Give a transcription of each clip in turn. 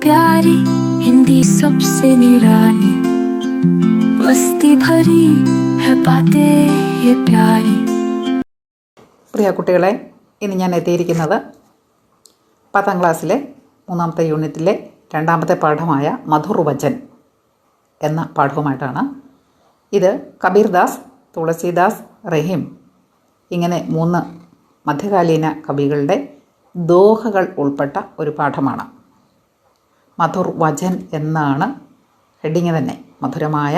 प्यारी हिंदी सबसे निराली, मस्ती भरी है बातें ये प्यारी. പ്രിയ കുട്ടികളെ, ഇന്ന് ഞാൻ എത്തിയിരിക്കുന്നത് 10ാം ക്ലാസ്സിലെ 3ാമത്തെ യൂണിറ്റിലെ 2ാമത്തെ പാഠമായ മധുർ വചൻ എന്ന പാഠവുമായിട്ടാണ്. ഇത് കബീർദാസ്, തുളസീദാസ്, റഹീം ഇങ്ങനെ 3 മധ്യകാലീന കവികളുടെ ദോഹകൾ ഉൾപ്പെട്ട ഒരു പാഠമാണ്. മധുർ വചൻ എന്നാണ് ഹെഡിങ് തന്നെ. മധുരമായ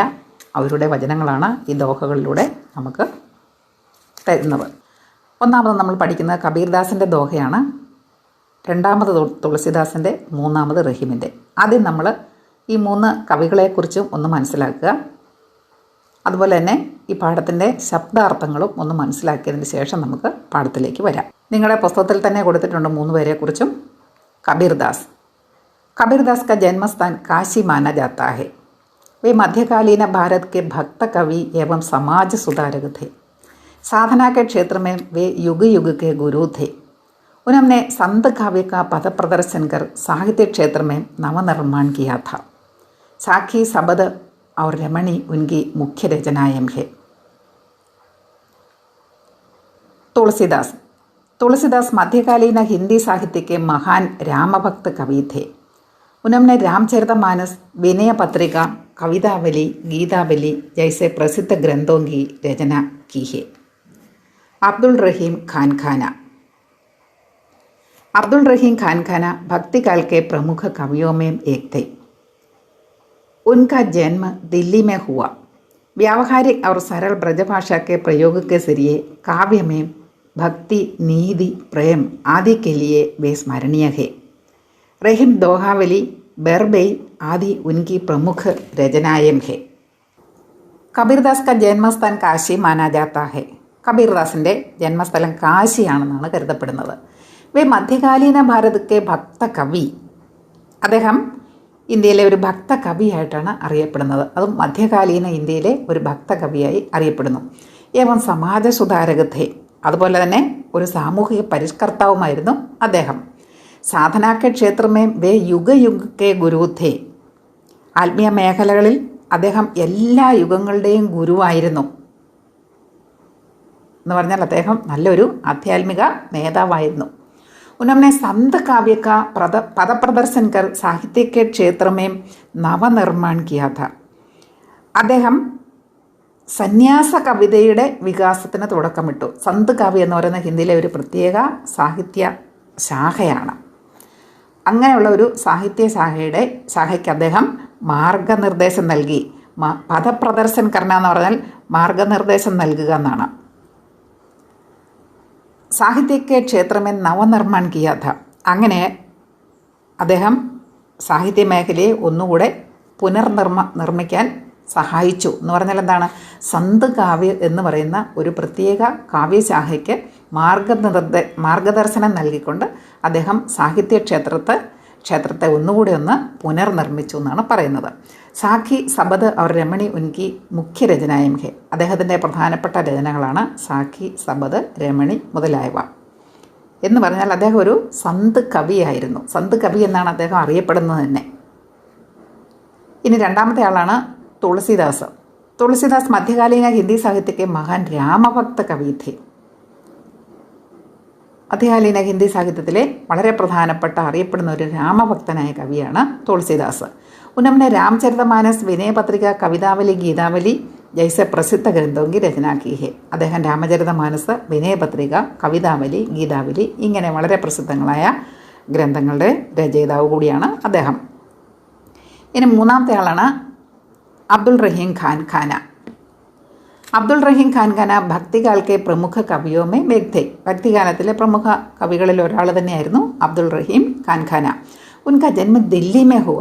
അവരുടെ വചനങ്ങളാണ് ഈ ദോഹകളിലൂടെ നമുക്ക് തരുന്നത്. ഒന്നാമത് നമ്മൾ പഠിക്കുന്നത് കബീർദാസിൻ്റെ ദോഹയാണ്, രണ്ടാമത് തുളസീദാസിൻ്റെ, മൂന്നാമത് റഹീമിൻ്റെ. ആദ്യം നമ്മൾ ഈ 3 കവികളെക്കുറിച്ചും ഒന്ന് മനസ്സിലാക്കുക. അതുപോലെ തന്നെ ഈ പാഠത്തിൻ്റെ ശബ്ദാർത്ഥങ്ങളും ഒന്ന് മനസ്സിലാക്കിയതിന് ശേഷം നമുക്ക് പാഠത്തിലേക്ക് വരാം. നിങ്ങളുടെ പുസ്തകത്തിൽ തന്നെ കൊടുത്തിട്ടുണ്ട് 3 പേരെക്കുറിച്ചും. कबीरदास का जन्म स्थान काशी माना जाता है. वे मध्यकालीन भारत के भक्त कवि एवं समाज सुधारक थे. साधना के क्षेत्र में वे युग युग के गुरु थे. उन्होंने संत काव्य का पथ प्रदर्शन कर साहित्य क्षेत्र में नवनिर्माण किया था. साखी, सबद और रमणी उनकी मुख्य रचनाएं हैं. तुलसीदास मध्यकालीन हिंदी साहित्य के महान रामभक्त कवि थे. उन्होंने रामचरितमानस, विनय पत्रिका, कवितावली, गीतावली जैसे प्रसिद्ध ग्रंथों की रचना की है. अब्दुल रहीम खान खाना भक्तिकाल के प्रमुख कवियों में एक थे. उनका जन्म दिल्ली में हुआ. व्यावहारिक और सरल ब्रजभाषा के प्रयोग के जरिए काव्य में भक्ति, नीति, प्रेम आदि के लिए वे स्मरणीय है. रहीम दोहावली, बरबई आदि उनकी प्रमुख रचनाएं हैं. കബീർദാസ് का ജന്മസ്ഥാൻ കാശി മാനാ ജാത്താ ഹെ. കബീർദാസിൻ്റെ ജന്മസ്ഥലം കാശിയാണെന്നാണ് കരുതപ്പെടുന്നത്. വേ മധ്യകാലീന ഭാരതത്തെ ഭക്ത കവി. അദ്ദേഹം ഇന്ത്യയിലെ ഒരു ഭക്ത കവിയായിട്ടാണ് അറിയപ്പെടുന്നത്. അതും മധ്യകാലീന ഇന്ത്യയിലെ ഒരു ഭക്ത കവിയായി അറിയപ്പെടുന്നു. ഏവം സമാജ സുധാരകത്തെ, അതുപോലെ തന്നെ ഒരു സാമൂഹിക പരിഷ്കർത്താവുമായിരുന്നു അദ്ദേഹം. സാധനാ കെ ക്ഷേത്രമേ വേ യുഗ യുഗ കെ ഗുരു ഥേ. ആത്മീയ മേഖലകളിൽ അദ്ദേഹം എല്ലാ യുഗങ്ങളുടെയും ഗുരുവായിരുന്നു. എന്ന് പറഞ്ഞാൽ അദ്ദേഹം നല്ലൊരു ആധ്യാത്മിക നേതാവായിരുന്നു. ഉन्होंने संत काव्य का पद प्रदर्शन कर साहित्य के क्षेत्र में नवनिर्माण किया था. അദ്ദേഹം സന്യാസ കവിതയുടെ വികാസത്തിന് തുടക്കമിട്ടു. സന്ത് കാവ്യ എന്ന് പറയുന്ന ഹിന്ദിയിലെ ഒരു പ്രത്യേക സാഹിത്യ ശാഖയാണ്. അങ്ങനെയുള്ള ഒരു സാഹിത്യ ശാഖയ്ക്ക് അദ്ദേഹം മാർഗനിർദ്ദേശം നൽകി. പദപ്രദർശൻ കർണ എന്ന് പറഞ്ഞാൽ മാർഗനിർദ്ദേശം നൽകുക എന്നാണ്. സാഹിത്യക്കെ ക്ഷേത്രമേ നവനിർമ്മാൺ കിയാഥ. അങ്ങനെ അദ്ദേഹം സാഹിത്യ മേഖലയെ ഒന്നുകൂടെ നിർമ്മിക്കാൻ സഹായിച്ചു. എന്ന് പറഞ്ഞാൽ എന്താണ്? സന്ത് കാവ്യ എന്ന് പറയുന്ന ഒരു പ്രത്യേക കാവ്യശാഖയ്ക്ക് മാർഗദർശനം നൽകിക്കൊണ്ട് അദ്ദേഹം സാഹിത്യ ക്ഷേത്രത്തെ ഒന്നുകൂടി പുനർനിർമ്മിച്ചു എന്നാണ് പറയുന്നത്. സാഖി, സബദ് അവർ രമണി ഉൻകി മുഖ്യ രചനായം ഹെ. അദ്ദേഹത്തിൻ്റെ പ്രധാനപ്പെട്ട രചനകളാണ് സാഖി, സബദ്, രമണി മുതലായവ. എന്ന് പറഞ്ഞാൽ അദ്ദേഹം ഒരു സന്ത് കവിയായിരുന്നു. സന്ത് കവി എന്നാണ് അദ്ദേഹം അറിയപ്പെടുന്നത് തന്നെ. ഇനി രണ്ടാമത്തെ ആളാണ് തുളസീദാസ്. തുളസീദാസ് മധ്യകാലീന ഹിന്ദി സാഹിത്യക്കെ മഹാൻ രാമഭക്ത കവി थे. മധ്യകാലീന ഹിന്ദി സാഹിത്യത്തിലെ വളരെ പ്രധാനപ്പെട്ട അറിയപ്പെടുന്ന ഒരു രാമഭക്തനായ കവിയാണ് തുളസീദാസ്. ഉन्होंने രാമചരിതമാനസ്, വിനയ പത്രിക, കവിതാവലി, ഗീതാവലി ജൈസെ പ്രസിദ്ധ ഗ്രന്ഥോങ്കി രചനാക്കി ഹെ. അദ്ദേഹം രാമചരിതമാനസ്, വിനയപത്രിക, കവിതാവലി, ഗീതാവലി ഇങ്ങനെ വളരെ പ്രസിദ്ധങ്ങളായ ഗ്രന്ഥങ്ങളുടെ രചയിതാവ് കൂടിയാണ് അദ്ദേഹം. ഇനി മൂന്നാമത്തെ ആളാണ് അബ്ദുൾ റഹീം ഖാൻ ഖാന. അബ്ദുൾ റഹീം ഖാൻ ഖാന ഭക്തികാൽ കെ പ്രമുഖ കവിയോമേ വ്യക്തി. ഭക്തികാലത്തിലെ പ്രമുഖ കവികളിൽ ഒരാൾ തന്നെയായിരുന്നു അബ്ദുൾ റഹീം ഖാൻ ഖാന. ഉൻക ജന്മ ദില്ലി മേ ഹുവ.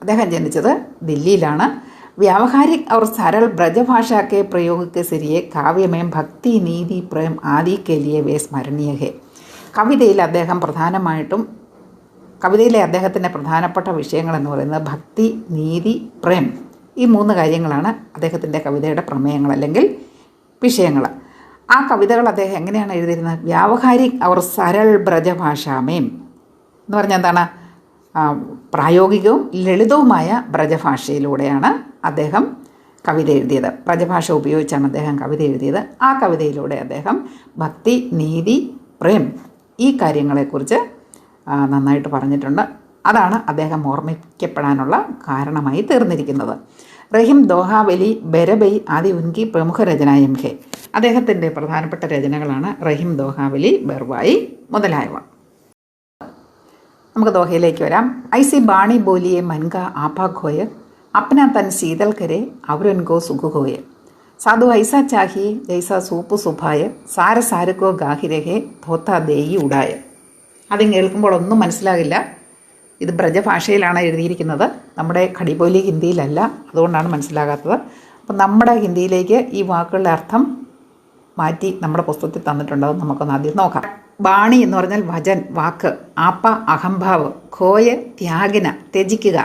അദ്ദേഹം ജനിച്ചത് ദില്ലിയിലാണ്. വ്യാവഹാരിക് और सरल ब्रजभाषा के प्रयोग के जरिए काव्य में भक्ति, नीति, प्रेम आदि के लिए वे स्मरणीय है. കവിതയിലെ അദ്ദേഹത്തിൻ്റെ പ്രധാനപ്പെട്ട വിഷയങ്ങൾ എന്ന് പറയുന്നത് ഭക്തി, നീതി, പ്രേം ഈ 3 കാര്യങ്ങളാണ് അദ്ദേഹത്തിൻ്റെ കവിതയുടെ പ്രമേയങ്ങൾ അല്ലെങ്കിൽ വിഷയങ്ങൾ. ആ കവിതകൾ അദ്ദേഹം എങ്ങനെയാണ് എഴുതിയിരുന്നത്? വ്യാവഹാരിക് അവർ സരൾ ബ്രജഭാഷാമേം എന്ന് പറഞ്ഞാൽ എന്താണ്? പ്രായോഗികവും ലളിതവുമായ ബ്രജഭാഷയിലൂടെയാണ് അദ്ദേഹം കവിത എഴുതിയത്. ബ്രജഭാഷ ഉപയോഗിച്ചാണ് അദ്ദേഹം കവിത എഴുതിയത്. ആ കവിതയിലൂടെ അദ്ദേഹം ഭക്തി, നീതി, പ്രേം ഈ കാര്യങ്ങളെക്കുറിച്ച് നന്നായിട്ട് പറഞ്ഞിട്ടുണ്ട്. അതാണ് അദ്ദേഹം ഓർമ്മിക്കപ്പെടാനുള്ള കാരണമായി തീർന്നിരിക്കുന്നത്. റഹീം ദോഹാവലി, ബെരബൈ ആദി ഉൻകി പ്രമുഖ രചനായം ഹെ. അദ്ദേഹത്തിൻ്റെ പ്രധാനപ്പെട്ട രചനകളാണ് റഹീം ദോഹാവലി, ബെർവായി മുതലായവ. നമുക്ക് ദോഹയിലേക്ക് വരാം. ഐസി ബാണി ബോലിയെ മൻക ആപാ ഖോയ, अपना तन शीतल करे और उनको सुख होए, साधु ऐसा चाहिए जैसा सूप सुभाय, साര സാരക്കോ ഗാഹിരഹെ ധോത്ത ദേയി ഉടായ. അതും കേൾക്കുമ്പോൾ ഒന്നും മനസ്സിലാകില്ല. ഇത് ബ്രജഭാഷയിലാണ് എഴുതിയിരിക്കുന്നത്, നമ്മുടെ ഖടിബോലി ഹിന്ദിയിലല്ല. അതുകൊണ്ടാണ് മനസ്സിലാകാത്തത്. അപ്പം നമ്മുടെ ഹിന്ദിയിലേക്ക് ഈ വാക്കുകളുടെ അർത്ഥം മാറ്റി നമ്മുടെ പുസ്തകത്തിൽ തന്നിട്ടുണ്ട്. അത് നമുക്കൊന്ന് ആദ്യം നോക്കാം. ബാണി എന്ന് പറഞ്ഞാൽ വചൻ, വാക്ക്. ആപ്പ അഹംഭാവ്, ഖോയ ത്യാഗിന ത്യജിക്കുക,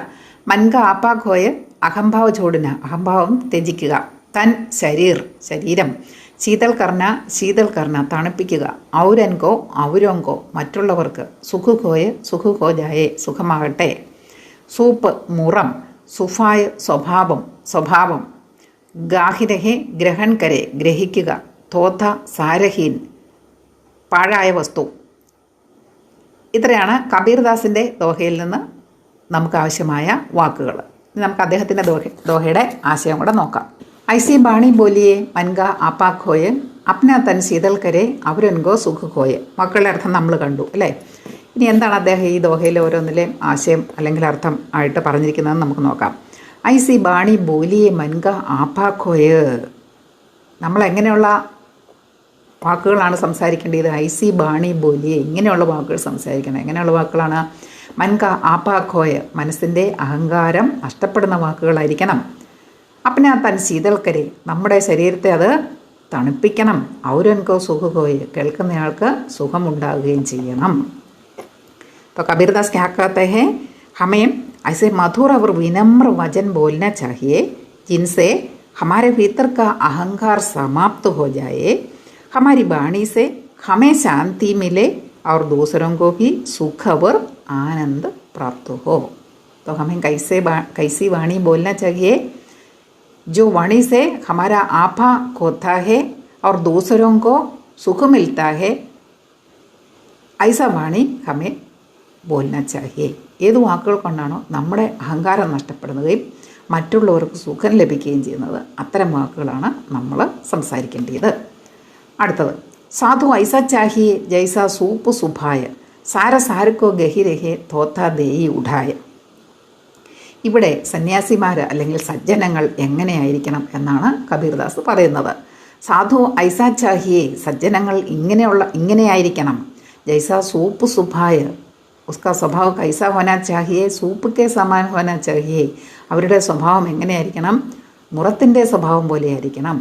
മൻക ആപ്പാ ഖോയ അഹംഭാവ് ചോടിന അഹംഭാവം ത്യജിക്കുക, തൻ ശരീരം, ശീതൽ കർണ തണുപ്പിക്കുക, ഔരൻകോ ഔരോങ്കോ മറ്റുള്ളവർക്ക്, സുഖുഖോയ സുഖുഖോജായെ സുഖമാകട്ടെ, സൂപ്പ് മുറം, സുഫായ സ്വഭാവം, ഗാഹിരഹെ ഗ്രഹൺ കരെ ഗ്രഹിക്കുക, തോഥ സാരഹീൻ പാഴായ വസ്തു. ഇത്രയാണ് കബീർദാസിൻ്റെ ദോഹയിൽ നിന്ന് നമുക്ക് ആവശ്യമായ വാക്കുകൾ. നമുക്ക് അദ്ദേഹത്തിൻ്റെ ദോഹയുടെ ആശയം കൂടെ നോക്കാം. ഐസി ബാണി ബോലിയെ മൻക ആപ്പാ ഖോയെ, അപ്ന തൻ ശീതൽ കരെ അവരൻകോ സുഖ ഖോയെ. വാക്കുകളുടെ അർത്ഥം നമ്മൾ കണ്ടു അല്ലേ. ഇനി എന്താണ് അദ്ദേഹം ഈ ദോഹയിൽ ഓരോന്നിലെയും ആശയം അല്ലെങ്കിൽ അർത്ഥം ആയിട്ട് പറഞ്ഞിരിക്കുന്നതെന്ന് നമുക്ക് നോക്കാം. ഐസി ബാണി ബോലിയെ മൻക ആപ്പാ ഖോയെ. നമ്മൾ എങ്ങനെയുള്ള വാക്കുകളാണ് സംസാരിക്കേണ്ടത്? ഐസി ബാണി ബോലിയെ, ഇങ്ങനെയുള്ള വാക്കുകൾ സംസാരിക്കണം. എങ്ങനെയുള്ള വാക്കുകളാണ്? മൻക ആപ്പാ ഖോയ, മനസ്സിൻ്റെ അഹങ്കാരം നഷ്ടപ്പെടുന്ന വാക്കുകളായിരിക്കണം. അപ്പന തൻ ശീതൽക്കരെ, നമ്മുടെ ശരീരത്തെ അത് തണുപ്പിക്കണം. ഔരൻകോ സുഖോയ, കേൾക്കുന്നയാൾക്ക് സുഖമുണ്ടാകുകയും ചെയ്യണം. तो कबीरदास क्या कहते हैं, हमें ऐसे मधुर और विनम्र वचन बोलना चाहिए जिनसे हमारे भीतर का अहंकार समाप्त हो जाए, हमारी वाणी से हमें शांति मिले और दूसरों को भी सुख और आनंद प्राप्त हो. तो हमें कैसी वाणी बोलना चाहिए? जो वाणी से हमारा आपा खोता है और दूसरों को सुख मिलता है, ऐसा वाणी हमें बोलना चाहिए. ഏത് വാക്കുകൾ കൊണ്ടാണോ നമ്മുടെ അഹങ്കാരം നഷ്ടപ്പെടുകയും മറ്റുള്ളവർക്ക് സുഖം ലഭിക്കുകയും ചെയ്യുന്നത്, അത്തരം വാക്കുകളാണ് നമ്മൾ സംസാരിക്കേണ്ടത്. അടുത്തത്, സാധു ഐസ ചാഹിയെ ജൈസ സൂപ്പ് സുഭായ, സാര സാരക്കോ ഗഹിരഹെ തോത്ത ദേയി ഉഠായ. ഇവിടെ സന്യാസിമാർ അല്ലെങ്കിൽ സജ്ജനങ്ങൾ എങ്ങനെയായിരിക്കണം എന്നാണ് കബീർദാസ് പറയുന്നത്. സാധു ഐസ ചാഹിയെ, സജ്ജനങ്ങൾ ഇങ്ങനെയായിരിക്കണം. ജൈസ സൂപ്പ് സുഭായ, ഉസ്കാ സ്വഭാവ് കൈസ ഹോനാ ചാഹിയെ സൂപ്പ് കെ സമാൻ ഹോനാ ചാഹിയെ. അവരുടെ സ്വഭാവം എങ്ങനെയായിരിക്കണം? മുറത്തിൻ്റെ സ്വഭാവം പോലെയായിരിക്കണം.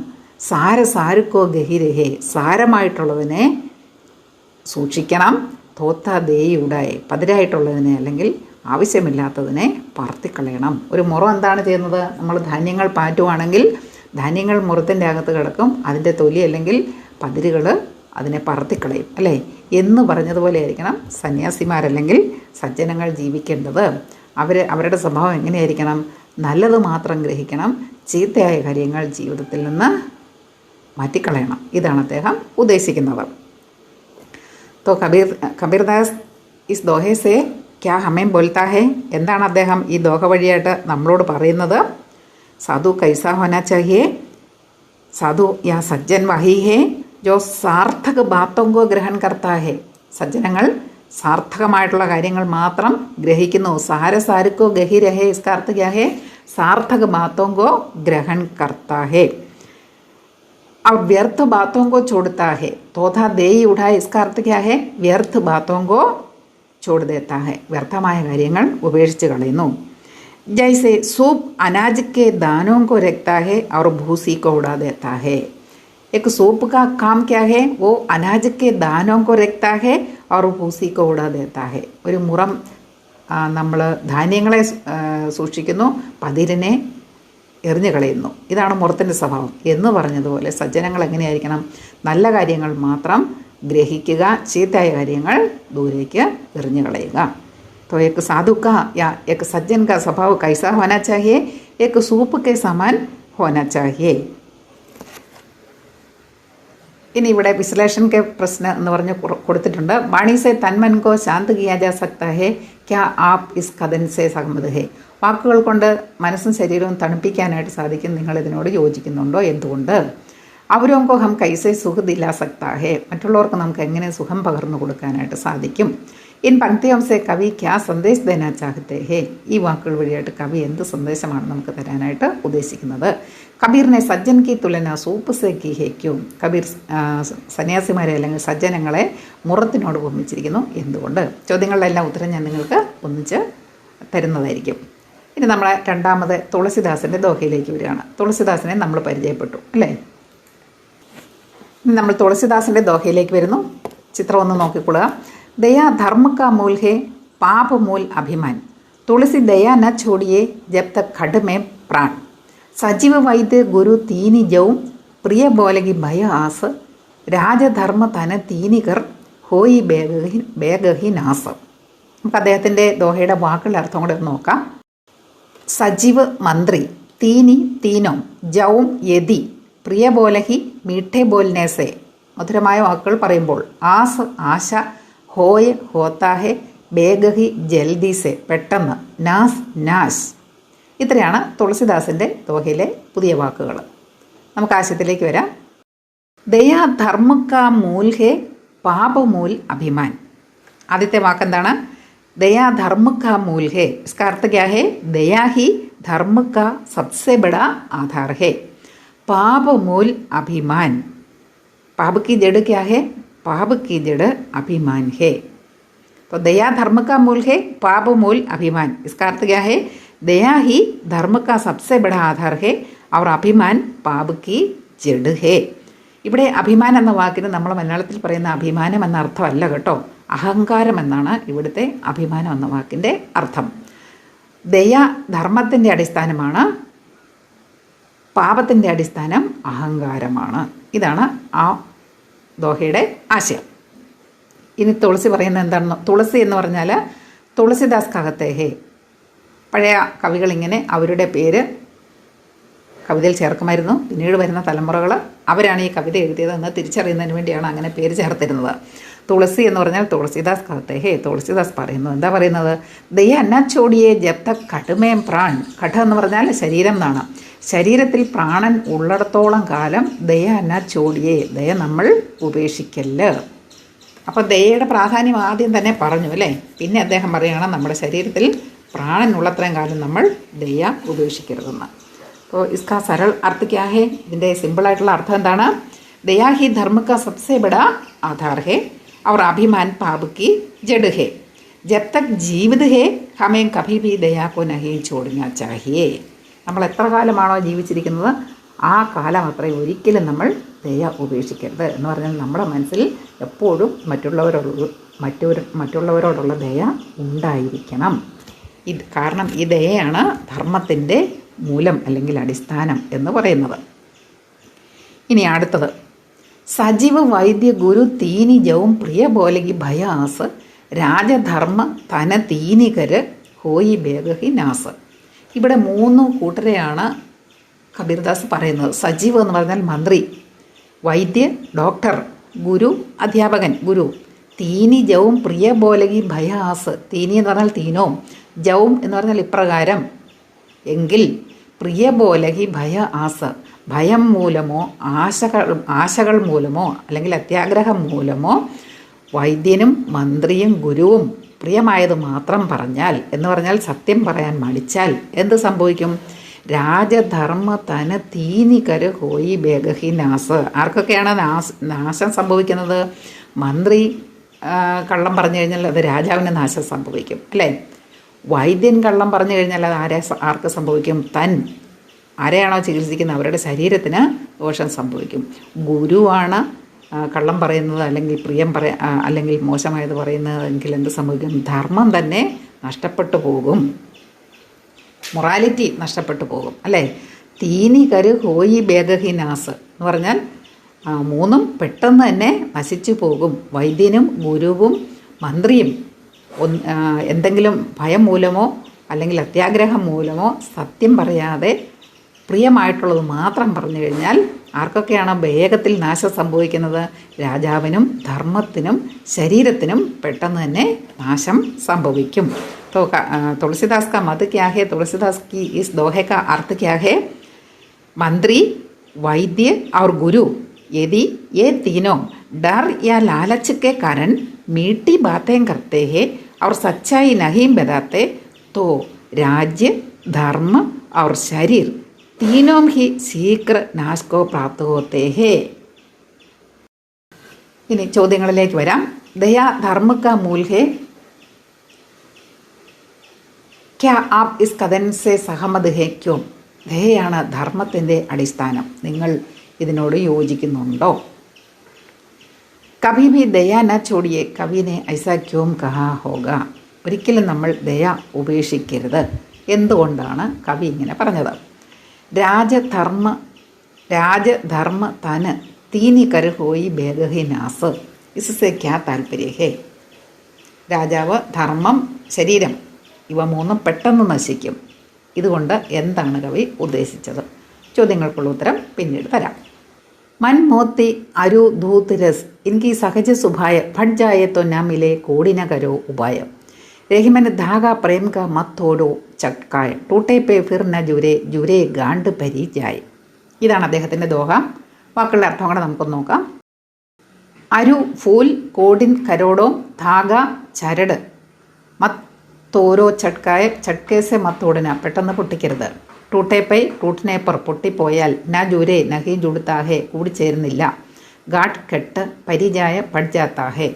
സാര സാരുക്കോ ഗഹിരഹേ, സാരമായിട്ടുള്ളതിനെ സൂക്ഷിക്കണം. തോത്ത ദേയുടായി, പതിരായിട്ടുള്ളതിനെ അല്ലെങ്കിൽ ആവശ്യമില്ലാത്തതിനെ പറത്തിക്കളയണം. ഒരു മുറം എന്താണ് ചെയ്യുന്നത്? നമ്മൾ ധാന്യങ്ങൾ പാറ്റുവാണെങ്കിൽ ധാന്യങ്ങൾ മുറത്തിൻ്റെ അകത്ത് കിടക്കും, അതിൻ്റെ തൊലി അല്ലെങ്കിൽ പതിരുകൾ അതിനെ പറത്തിക്കളയും അല്ലേ എന്ന് പറഞ്ഞതുപോലെ ആയിരിക്കണം സന്യാസിമാരല്ലെങ്കിൽ സജ്ജനങ്ങൾ ജീവിക്കേണ്ടത്. അവരുടെ സ്വഭാവം എങ്ങനെയായിരിക്കണം? നല്ലത് മാത്രം ഗ്രഹിക്കണം, ചീത്തയായ കാര്യങ്ങൾ ജീവിതത്തിൽ നിന്ന് മാറ്റിക്കളയണം. ഇതാണ് അദ്ദേഹം ഉദ്ദേശിക്കുന്നത്. तो കബീർദാസ് ഇസ് ദോഹെ സെ ക്യാ ഹമേം ബോൽത്താ ഹെ, എന്താണ് അദ്ദേഹം ഈ ദോഹ വഴിയായിട്ട് നമ്മളോട് പറയുന്നത്? സാധു കൈസാ ഹോനാ ചാഹിയെ, സാധു യാ സജ്ജൻ വഹി ഹെ ജോ സാർത്ഥക ബാത്തോങ്കോ ഗ്രഹൺ കർത്താ ഹെ. സജ്ജനങ്ങൾ സാർത്ഥകമായിട്ടുള്ള കാര്യങ്ങൾ മാത്രം ഗ്രഹിക്കുന്നു. സാര സാരുക്കോ ഗഹിരഹേ, ഇസ്കാ അർത്ഥ ക്യാ ഹെ? സാർത്ഥക ബാത്തോങ്കോ ഗ്രഹൺ കർത്താ ഹെ और व्यर्थ बातों को छोड़ता है. തോതാ ദേയി ഉഠായ, इसका अर्थ क्या है? व्यर्थ बातों को छोड़ देता है, വ്യർത്ഥമായ കാര്യങ്ങൾ ഉപേക്ഷിച്ച് കളയുന്നു. जैसे सूप अनाज के दानों को रखता है और भूसी को उड़ा देता है. एक सूप का काम क्या है? वो अनाज के दानों को रखता है और भूसी को उड़ा देता है. ഒരു മുറം നമ്മൾ ധാന്യങ്ങളെ സൂക്ഷിക്കുന്നു, പതിരിനെ എറിഞ്ഞു കളയുന്നു. ഇതാണ് മുറത്തിൻ്റെ സ്വഭാവം എന്ന് പറഞ്ഞതുപോലെ സജ്ജനങ്ങൾ എങ്ങനെയായിരിക്കണം? നല്ല കാര്യങ്ങൾ മാത്രം ഗ്രഹിക്കുക, ചീത്തയായ കാര്യങ്ങൾ ദൂരേക്ക് എറിഞ്ഞു കളയുക. तो एक साधु का या एक सज्जन का स्वभाव कैसा होना चाहिए? एक सूप के समान होना चाहिए. ഇനി ഇവിടെ വിശ്ലേഷൺ കെ പ്രശ്ന എന്ന് പറഞ്ഞ് കൊടുത്തിട്ടുണ്ട്. വാണി സെ തന്മൻ കോ ശാന്ത് കിയാ ജാ സക്താ ഹെ ക്യാ ആപ് ഇസ് കഥൻ സെ സഹമത് ഹെ? വാക്കുകൾ കൊണ്ട് മനസ്സും ശരീരവും തണുപ്പിക്കാനായിട്ട് സാധിക്കും. നിങ്ങൾ ഇതിനോട് യോജിക്കുന്നുണ്ടോ? എന്തുകൊണ്ട്? അവരോങ്കോ ഹം കൈസെ സുഖ ദിലാ സക്താ ഹെ? മറ്റുള്ളവർക്ക് നമുക്ക് എങ്ങനെ സുഖം പകർന്നു കൊടുക്കാനായിട്ട് സാധിക്കും? ഇൻ പങ്ക്തിയോം സെ കവി ക്യാ സന്ദേശ് ദേനാ ചാഹത്തെ ഹെ? ഈ വാക്കുകൾ വഴിയായിട്ട് കവി എന്ത് സന്ദേശമാണ് നമുക്ക് തരാനായിട്ട് ഉദ്ദേശിക്കുന്നത്? കബീറിനെ സജ്ജൻ കി തുലന സൂപ്പ് സെ കി ഹെ ക്യോ? കബീർ സന്യാസിമാരെ അല്ലെങ്കിൽ സജ്ജനങ്ങളെ മുറത്തിനോട് ഉപമിച്ചിരിക്കുന്നു. എന്തുകൊണ്ട്? ചോദ്യങ്ങളിലെല്ലാം ഉത്തരം ഞാൻ നിങ്ങൾക്ക് ഒന്നിച്ച് തരുന്നതായിരിക്കും. ഇനി നമ്മളെ രണ്ടാമത് തുളസിദാസിൻ്റെ ദോഹയിലേക്ക് വരികയാണ്. തുളസിദാസിനെ നമ്മൾ പരിചയപ്പെട്ടു അല്ലേ? ഇനി നമ്മൾ തുളസിദാസിൻ്റെ ദോഹയിലേക്ക് വരുന്നു. ചിത്രം ഒന്ന് നോക്കിക്കൊള്ളുക. दया धर्म का मूल है, पाप मूल अभिमान. तुलसी दया न छोड़िए जब तक खड में प्राण. सजीव वैद्य गुरु तीनी जऊ प्रिय बोलगी भय आस. രാജധർമ്മ തന തീനികർ ഹോയി ബേഗഹി നാസ്. നമുക്ക് അദ്ദേഹത്തിൻ്റെ ദോഹയുടെ വാക്കുകളുടെ അർത്ഥം കൂടെ നോക്കാം. സജീവ് മന്ത്രി, തീനി തീനോ, ജൗം യതി, പ്രിയ ബോലഹി മീഠെ ബോൽനേസെ മധുരമായ വാക്കുകൾ പറയുമ്പോൾ, ആസ് ആശ, ഹോയ് ഹോത്താഹെ, ബേഗഹി ജൽദി സെ പെട്ടെന്ന്, നാസ് നാശ്. ഇത്രയാണ് തുളസിദാസിൻ്റെ ദോഹയിലെ പുതിയ വാക്കുകൾ. നമുക്ക് ആശയത്തിലേക്ക് വരാം. ദയാ ധർമ്മ കാ മൂൽ ഹെ, പാപ മൂൽ അഭിമാൻ. ആദ്യത്തെ വാക്കെന്താണ്? ദയാ ധർമ്മ കാ മൂൽ ഹെ. इसका अर्थ क्या है? दया ही धर्म का सबसे बड़ा आधार है. पाप मूल अभिमान. पाप की जड़ क्या है? पाप की जड़ अभिमान है. तो दया धर्म का मूल है, पाप मूल अभिमान. इसका अर्थ क्या है? दया ही धर्म का सबसे बड़ा आधार है और अभिमान पाप की जड़ है. ഇവിടെ അഭിമാനം എന്ന വാക്കിന് നമ്മൾ മലയാളത്തിൽ പറയുന്ന അഭിമാനം എന്ന അർത്ഥമല്ല കേട്ടോ, അഹങ്കാരം എന്നാണ് ഇവിടുത്തെ അഭിമാനം എന്ന വാക്കിൻ്റെ അർത്ഥം. ദയ ധർമ്മത്തിൻ്റെ അടിസ്ഥാനമാണ്, പാപത്തിൻ്റെ അടിസ്ഥാനം അഹങ്കാരമാണ്. ഇതാണ് ആ ദോഹയുടെ ആശയം. ഇനി തുളസി പറയുന്നത് എന്താണെന്ന്. തുളസി എന്ന് പറഞ്ഞാൽ തുളസിദാസ് കഹത്തെ ഹേ. പഴയ കവികളിങ്ങനെ അവരുടെ പേര് കവിതയിൽ ചേർക്കുമായിരുന്നു. പിന്നീട് വരുന്ന തലമുറകൾ അവരാണ് ഈ കവിത എഴുതിയതെന്ന് തിരിച്ചറിയുന്നതിന് വേണ്ടിയാണ് അങ്ങനെ പേര് ചേർത്തിരുന്നത്. തുളസി എന്ന് പറഞ്ഞാൽ തുളസിദാസ് കഹത്തെ ഹേ. തുളസിദാസ് പറയുന്നത് എന്താ പറയുന്നത്? ദയ അന്നാച്ചോടിയെ ജബ് തക് ഘടമേം പ്രാൺ. ഘട എന്ന് പറഞ്ഞാൽ ശരീരം എന്നാണ്. ശരീരത്തിൽ പ്രാണൻ ഉള്ളിടത്തോളം കാലം ദയ അന്നാച്ചോടിയെ, ദയ നമ്മൾ ഉപേക്ഷിക്കല്ല്. അപ്പോൾ ദയയുടെ പ്രാധാന്യം ആദ്യം തന്നെ പറഞ്ഞു അല്ലേ? പിന്നെ അദ്ദേഹം പറയുകയാണ് നമ്മുടെ ശരീരത്തിൽ പ്രാണൻ ഉള്ളത്രയും കാലം നമ്മൾ ദയ ഉപേക്ഷിക്കരുതെന്ന്. അപ്പോൾ ഇസ്കാ സരൾ അർത്ഥ ക്യാ ഹേ? ഇതിൻ്റെ സിമ്പിളായിട്ടുള്ള അർത്ഥം എന്താണ്? ദയാ ഹി ധർമ്മ കാ സബ്സെ ബഡാ ആധാർ ഹേ और अभिमान पाप की जड़ है. जब तक जीवित है हमें कभी भी दया को नहीं छोड़ना चाहिए. നമ്മൾ എത്ര കാലമാണോ ജീവിച്ചിരിക്കുന്നത് ആ കാലം അത്രയും ഒരിക്കലും നമ്മൾ ദയ ഉപേക്ഷിക്കരുത്. എന്ന് പറഞ്ഞാൽ നമ്മുടെ മനസ്സിൽ എപ്പോഴും മറ്റുള്ളവരോടുള്ള ദയ ഉണ്ടായിരിക്കണം. കാരണം ഈ ദയയാണ് ധർമ്മത്തിൻ്റെ മൂലം അല്ലെങ്കിൽ അടിസ്ഥാനം എന്ന് പറയുന്നത്. ഇനി അടുത്തത്, സജീവ വൈദ്യ ഗുരു തീനി ജവും പ്രിയ ബോലകി ഭയാസ്. രാജധർമ്മ തന തീനികര് ഹോയി ബേഗഹി നാസ്. ഇവിടെ 3 കൂട്ടരെയാണ് കബീർദാസ് പറയുന്നത്. സജീവ് എന്ന് പറഞ്ഞാൽ മന്ത്രി, വൈദ്യ ഡോക്ടർ, ഗുരു അധ്യാപകൻ ഗുരു. തീനി ജവും പ്രിയ ബോലകി ഭയാസ്. തീനി എന്ന് പറഞ്ഞാൽ തീനോ, ജവും എന്ന് പറഞ്ഞാൽ ഇപ്രകാരം എങ്കിൽ, പ്രിയ ബോലഹി ഭയ ആസ്. ഭയം മൂലമോ ആശകൾ മൂലമോ അല്ലെങ്കിൽ അത്യാഗ്രഹം മൂലമോ വൈദ്യനും മന്ത്രിയും ഗുരുവും പ്രിയമായത് മാത്രം പറഞ്ഞാൽ, എന്ന് പറഞ്ഞാൽ സത്യം പറയാൻ മടിച്ചാൽ എന്ത് സംഭവിക്കും? രാജധർമ്മ തന തീനികര് ഹോയി ബേഗഹി നാസ്. ആർക്കൊക്കെയാണ് നാശം സംഭവിക്കുന്നത്? മന്ത്രി കള്ളം പറഞ്ഞു കഴിഞ്ഞാൽ അത് രാജാവിന് നാശം സംഭവിക്കും അല്ലേ? വൈദ്യൻ കള്ളം പറഞ്ഞു കഴിഞ്ഞാൽ അത് ആർക്ക് സംഭവിക്കും? ആരെയാണോ ചികിത്സിക്കുന്നത് അവരുടെ ശരീരത്തിന് ദോഷം സംഭവിക്കും. ഗുരുവാണ് കള്ളം പറയുന്നത് അല്ലെങ്കിൽ അല്ലെങ്കിൽ മോശമായത് പറയുന്നതെങ്കിൽ എന്ത് സംഭവിക്കും? ധർമ്മം തന്നെ നഷ്ടപ്പെട്ടു പോകും, മൊറാലിറ്റി നഷ്ടപ്പെട്ടു പോകും അല്ലേ? തീനികര് ഹോയി ബേഗഹി നാസ് എന്ന് പറഞ്ഞാൽ 3 പെട്ടെന്ന് തന്നെ നശിച്ചു പോകും. വൈദ്യനും ഗുരുവും മന്ത്രിയും എന്തെങ്കിലും ഭയം മൂലമോ അല്ലെങ്കിൽ അത്യാഗ്രഹം മൂലമോ സത്യം പറയാതെ പ്രിയമായിട്ടുള്ളത് മാത്രം പറഞ്ഞു കഴിഞ്ഞാൽ ആർക്കൊക്കെയാണ് വേഗത്തിൽ നാശം സംഭവിക്കുന്നത്? രാജാവിനും ധർമ്മത്തിനും ശരീരത്തിനും പെട്ടെന്ന് തന്നെ നാശം സംഭവിക്കും. तो तुलसीदास का मत क्या है? तुलसीदास की इस दोहे का अर्थ क्या है? मंत्री, वैद्य और गुरु यदि ये तीनों डर या लालच के कारण मीठी बातें करते हैं और सच्चाई नहीं बताते तो राज्य, धर्म और शरीर तीनों ही शीघ्र नाश को प्राप्त होते हैं. ഇനി ചോദ്യങ്ങളിലേക്ക് വരാം. ദയാ ധർമ്മ കാ മൂൽ ഹേ. ക്യാ ആപ് ഇസ് കഥൻ സെ സഹമത് ഹേ? ക്യോം? ദയയാണ് ധർമ്മത്തിൻ്റെ അടിസ്ഥാനം. നിങ്ങൾ ഇതിനോട് യോജിക്കുന്നുണ്ടോ? കഭി ഭി ദയ ന ചോടിയേ കവിനെ ഐസാ ക്യോം കഹാ ഹോഗ. ഒരിക്കലും നമ്മൾ ദയ ഉപേക്ഷിക്കരുത്. എന്തുകൊണ്ടാണ് കവി ഇങ്ങനെ പറഞ്ഞത്? രാജധർമ്മ തന് തീനി കരുഹോയി ബേഗഹി നാസ് ഇസ്സെ ക്യാ താല്പര്യ ഹേ. രാജാവ്, ധർമ്മം, ശരീരം ഇവ മൂന്നും പെട്ടെന്ന് നശിക്കും. ഇതുകൊണ്ട് എന്താണ് കവി ഉദ്ദേശിച്ചത്? ചോദ്യങ്ങൾക്കുള്ള ഉത്തരം പിന്നീട് തരാം. मन मोती अरु धूत रस इनकी सहज सुभाय फट जाए तो न मिले कोड़ी न करो उपाय. रहीमन धागा प्रेम का मत तोड़ो चटकाय टूटे पे फिर न जुरे जुरे गांड पരി जाए. ഇതാണ് അദ്ദേഹത്തിൻ്റെ ദോഹ. വാക്കുകളുടെ അർത്ഥം കൂടെ നമുക്കൊന്ന് നോക്കാം. അരു ഫൂൽ, കോടിൻ കരോടോ, ധാഗ ചരട്, മത് തോരോ ചട്കായ ചട്കേസെ മത്തോടിന പെട്ടെന്ന് പൊട്ടിക്കരുത്. ടൂട്ടേ പൈ ടൂട്ടിനെ പർ പൊട്ടിപ്പോയാൽ, ന ജുരേ നഹി ജുടുത്താഹേ കൂടിച്ചേരുന്നില്ല, ഗാട്ട് കെട്ട്, പരിചായ പഡ്ജാത്താഹേ.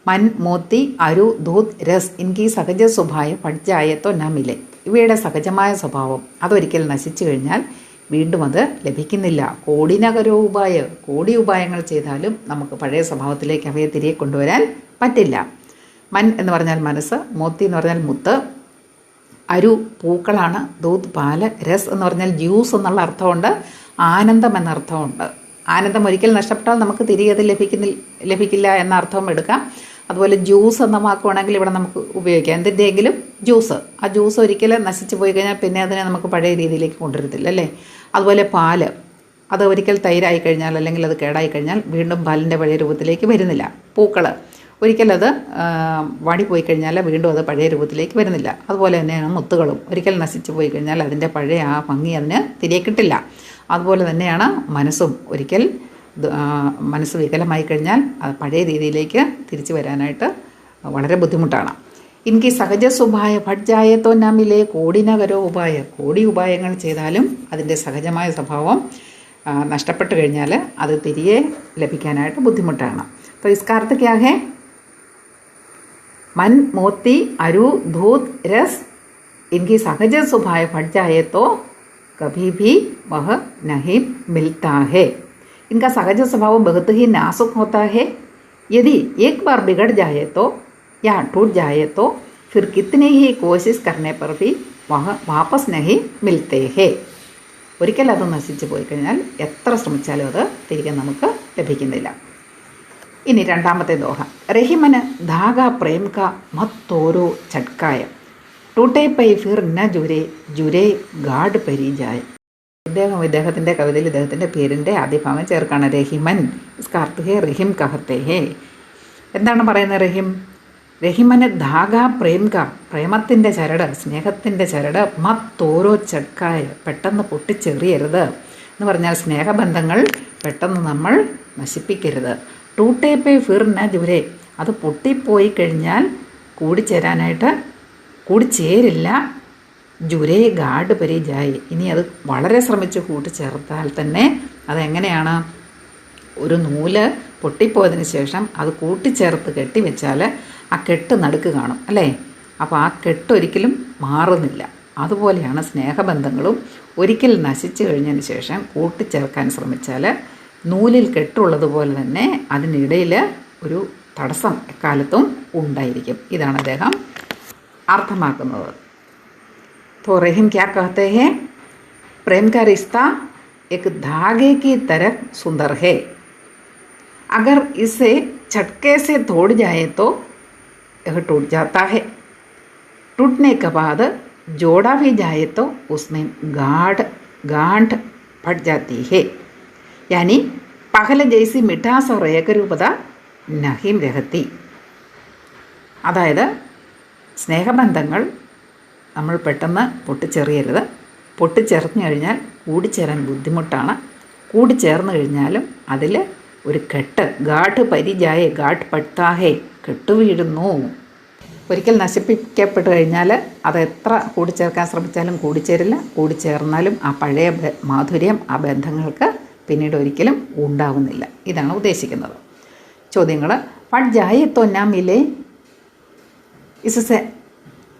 മൻ മോത്തി അരു ധൂത് രസ് ഇൻകി സഹജ സ്വഭാവ പഡ്ജായത്തോ ന മിലെ. ഇവയുടെ സഹജമായ സ്വഭാവം അതൊരിക്കൽ നശിച്ചു കഴിഞ്ഞാൽ വീണ്ടും അത് ലഭിക്കുന്നില്ല. കോടിനകരോ ഉപായ, കോടി ഉപായങ്ങൾ ചെയ്താലും നമുക്ക് പഴയ സ്വഭാവത്തിലേക്ക് അവയെ തിരികെ കൊണ്ടുവരാൻ പറ്റില്ല. മൻ എന്ന് പറഞ്ഞാൽ മനസ്സ്, മോത്തി എന്ന് പറഞ്ഞാൽ മുത്ത്, അരു പൂക്കളാണ്, ദൂത് പാല്, രസ് എന്ന് പറഞ്ഞാൽ ജ്യൂസ് എന്നുള്ള അർത്ഥമുണ്ട്, ആനന്ദം എന്ന അർത്ഥമുണ്ട്. ആനന്ദം ഒരിക്കൽ നഷ്ടപ്പെട്ടാൽ നമുക്ക് തിരികെ അത് ലഭിക്കില്ല എന്ന അർത്ഥം എടുക്കാം. അതുപോലെ ജ്യൂസ് എന്ന വാക്കുവാണെങ്കിൽ ഇവിടെ നമുക്ക് ഉപയോഗിക്കാം. എന്തിൻ്റെയെങ്കിലും ജ്യൂസ്. ആ ജ്യൂസ് ഒരിക്കൽ നശിച്ചു പോയി കഴിഞ്ഞാൽ പിന്നെ അതിനെ നമുക്ക് പഴയ രീതിയിലേക്ക് കൊണ്ടുവരത്തില്ല അല്ലേ. അതുപോലെ പാല്, അത് ഒരിക്കൽ തൈരായി കഴിഞ്ഞാൽ അല്ലെങ്കിൽ അത് കേടായി കഴിഞ്ഞാൽ വീണ്ടും പാലിൻ്റെ പഴയ രൂപത്തിലേക്ക് വരുന്നില്ല. പൂക്കൾ ഒരിക്കൽ അത് വാടിപ്പോയി കഴിഞ്ഞാൽ വീണ്ടും അത് പഴയ രൂപത്തിലേക്ക് വരുന്നില്ല. അതുപോലെ തന്നെയാണ് മുത്തുകളും. ഒരിക്കൽ നശിച്ചു പോയി കഴിഞ്ഞാൽ അതിൻ്റെ പഴയ ആ ഭംഗി അതിന് തിരികെ കിട്ടില്ല. അതുപോലെ തന്നെയാണ് മനസ്സും. ഒരിക്കൽ മനസ്സ് വികലമായി കഴിഞ്ഞാൽ അത് പഴയ രീതിയിലേക്ക് തിരിച്ചു വരാനായിട്ട് വളരെ ബുദ്ധിമുട്ടാണ്. ഇൻകി സഹജ സ്വഭാവ ഭഡ്ജായത്തോ നാമിലെ കോടിനകരോ ഉപായ. കോടി ഉപായങ്ങൾ ചെയ്താലും അതിൻ്റെ സഹജമായ സ്വഭാവം നഷ്ടപ്പെട്ടു കഴിഞ്ഞാൽ അത് തിരികെ ലഭിക്കാനായിട്ട് ബുദ്ധിമുട്ടാണ്. അപ്പോൾ इसका अर्थ क्या है? मन मोती अरु धूत रस इनकी सहज स्वभाव फट जाए तो कभी भी वह नहीं मिलता है. इनका सहज स्वभाव बहुत ही नाजुक होता है. यदि एक बार बिगड़ जाए तो या टूट जाए तो फिर कितनी ही कोशिश करने पर भी वह वापस नहीं मिलते हैं. ഒരിക്കൽ അത് നശിച്ചു പോയി കഴിഞ്ഞാൽ എത്ര ശ്രമിച്ചാലും അത് തിരികെ നമുക്ക് ലഭിക്കുന്നില്ല. ഇനി രണ്ടാമത്തെ ദോഹ. റഹിമന് ധാഗ പ്രേം കാ മത് തോരോ ചട്കായ ടൂട്ടേ പൈ ഫിർ ന ജുരേ ജുരേ ഗാഡ് പരി ജായ. ഇദ്ദേഹത്തിൻ്റെ കവിതയിൽ ഇദ്ദേഹത്തിൻ്റെ പേരിൻ്റെ ആദ്യ ഭാഗം ചേർക്കാണ്. രഹിമൻ സ്കാർത്ത് ഹേ റഹിം കഹത്തെ ഹേ. എന്താണ് പറയുന്നത് റഹിം? രഹിമന് ധാഗ പ്രേം കാ, പ്രേമത്തിൻ്റെ ചരട്, സ്നേഹത്തിൻ്റെ ചരട്, മത് തോരോ ചട്കായ പെട്ടെന്ന് പൊട്ടിച്ചെറിയരുത് എന്ന് പറഞ്ഞാൽ സ്നേഹബന്ധങ്ങൾ പെട്ടെന്ന് നമ്മൾ നശിപ്പിക്കരുത്. ടൂട്ടേ പേ ഫിർ ന ജുരേ, അത് പൊട്ടിപ്പോയി കഴിഞ്ഞാൽ കൂടിച്ചേരില്ല. ജുരേ ഗാഡ് പരി ജായി, ഇനി അത് വളരെ ശ്രമിച്ച് കൂട്ടിച്ചേർത്താൽ തന്നെ അതെങ്ങനെയാണ്? ഒരു നൂല് പൊട്ടിപ്പോയതിന് ശേഷം അത് കൂട്ടിച്ചേർത്ത് കെട്ടിവെച്ചാൽ ആ കെട്ട് നടുക്ക് കാണും അല്ലേ. അപ്പോൾ ആ കെട്ടൊരിക്കലും മാറുന്നില്ല. അതുപോലെയാണ് സ്നേഹബന്ധങ്ങളും. ഒരിക്കൽ നശിച്ചു കഴിഞ്ഞതിന് ശേഷം കൂട്ടിച്ചേർക്കാൻ ശ്രമിച്ചാൽ നൂലിൽ കെട്ടുള്ളതുപോലെ തന്നെ അതിനിടയിൽ ഒരു തടസ്സം എക്കാലത്തും ഉണ്ടായിരിക്കും. ഇതാണ് അദ്ദേഹം അർത്ഥമാക്കുന്നത്. तो रहीम क्या कहते हैं? प्रेम का रिश्ता एक धागे की तरह सुंदर है. अगर इसे झटके से तोड़ जाए तो यह टूट जाता है, टूटने के बाद जोड़ा भी जाए तो उसमें गांठ फट जाती है. यानी पहले जैसी मिठास और ഏകരൂപത नहीं रहती. അതായത് സ്നേഹബന്ധങ്ങൾ നമ്മൾ പെട്ടെന്ന് പൊട്ടിച്ചെറിയരുത്. പൊട്ടിച്ചെറിഞ്ഞു കഴിഞ്ഞാൽ കൂടിച്ചേരാൻ ബുദ്ധിമുട്ടാണ്. കൂടിച്ചേർന്ന് കഴിഞ്ഞാലും അതിൽ ഒരു കെട്ട്, ഗാഠ് പരിജായ ഗാഠ് പട്ടാഹേ, കെട്ടുവീഴുന്നു. ഒരിക്കൽ നശിപ്പിക്കപ്പെട്ട് കഴിഞ്ഞാൽ അത് എത്ര കൂടിച്ചേർക്കാൻ ശ്രമിച്ചാലും കൂടിച്ചേരില്ല. കൂടിച്ചേർന്നാലും ആ പഴയ മാധുര്യം ആ ബന്ധങ്ങൾക്ക് പിന്നീട് ഒരിക്കലും ഉണ്ടാവുന്നില്ല. ഇതാണ് ഉദ്ദേശിക്കുന്നത്. ചോദ്യങ്ങൾ: പട്ട് ജായേ തോ നാ മിലേ, ഇസ്സെ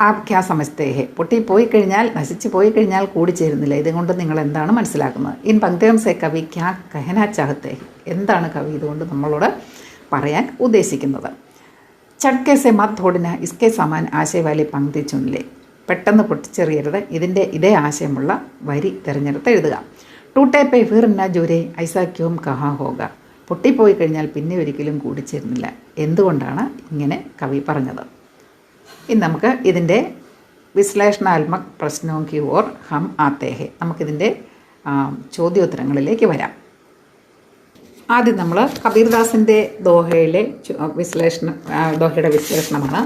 ആപ് ക്യാ സമജ്തേ ഹെ? പൊട്ടിപ്പോയി കഴിഞ്ഞാൽ, നശിച്ചു പോയി കഴിഞ്ഞാൽ കൂടിച്ചേരുന്നില്ല. ഇതുകൊണ്ട് നിങ്ങൾ എന്താണ് മനസ്സിലാക്കുന്നത്? ഇൻ പങ്ക്തിയോം സെ കവി ക്യാ കഹനാ ചാഹത്തെ? എന്താണ് കവി ഇതുകൊണ്ട് നമ്മളോട് പറയാൻ ഉദ്ദേശിക്കുന്നത്? ചട്കെ സെ മത് ധോടിന ഇസ്കെ സമാൻ ആശയവാലി പങ്ക്തി ചുനിലെ. പെട്ടെന്ന് പൊട്ടിച്ചെറിയരുത്, ഇതിൻ്റെ ഇതേ ആശയമുള്ള വരി തിരഞ്ഞെടുത്ത് എഴുതുക. ടൂട്ടെ പേ ഫിർ ന ജുരെ ഐസാ ക്യോം കഹാ ഹോഗ? പൊട്ടിപ്പോയി കഴിഞ്ഞാൽ പിന്നെ ഒരിക്കലും കൂടിച്ചേരുന്നില്ല. എന്തുകൊണ്ടാണ് ഇങ്ങനെ കവി പറഞ്ഞത്? ഇനി നമുക്ക് ഇതിൻ്റെ വിശ്ലേഷണാത്മക് പ്രശ്നവും കി ഓർ ഹം ആത്തേ ഹെ. നമുക്കിതിൻ്റെ ചോദ്യോത്തരങ്ങളിലേക്ക് വരാം. ആദ്യം നമ്മൾ കബീർദാസിൻ്റെ ദോഹയുടെ വിശ്ലേഷണമാണ്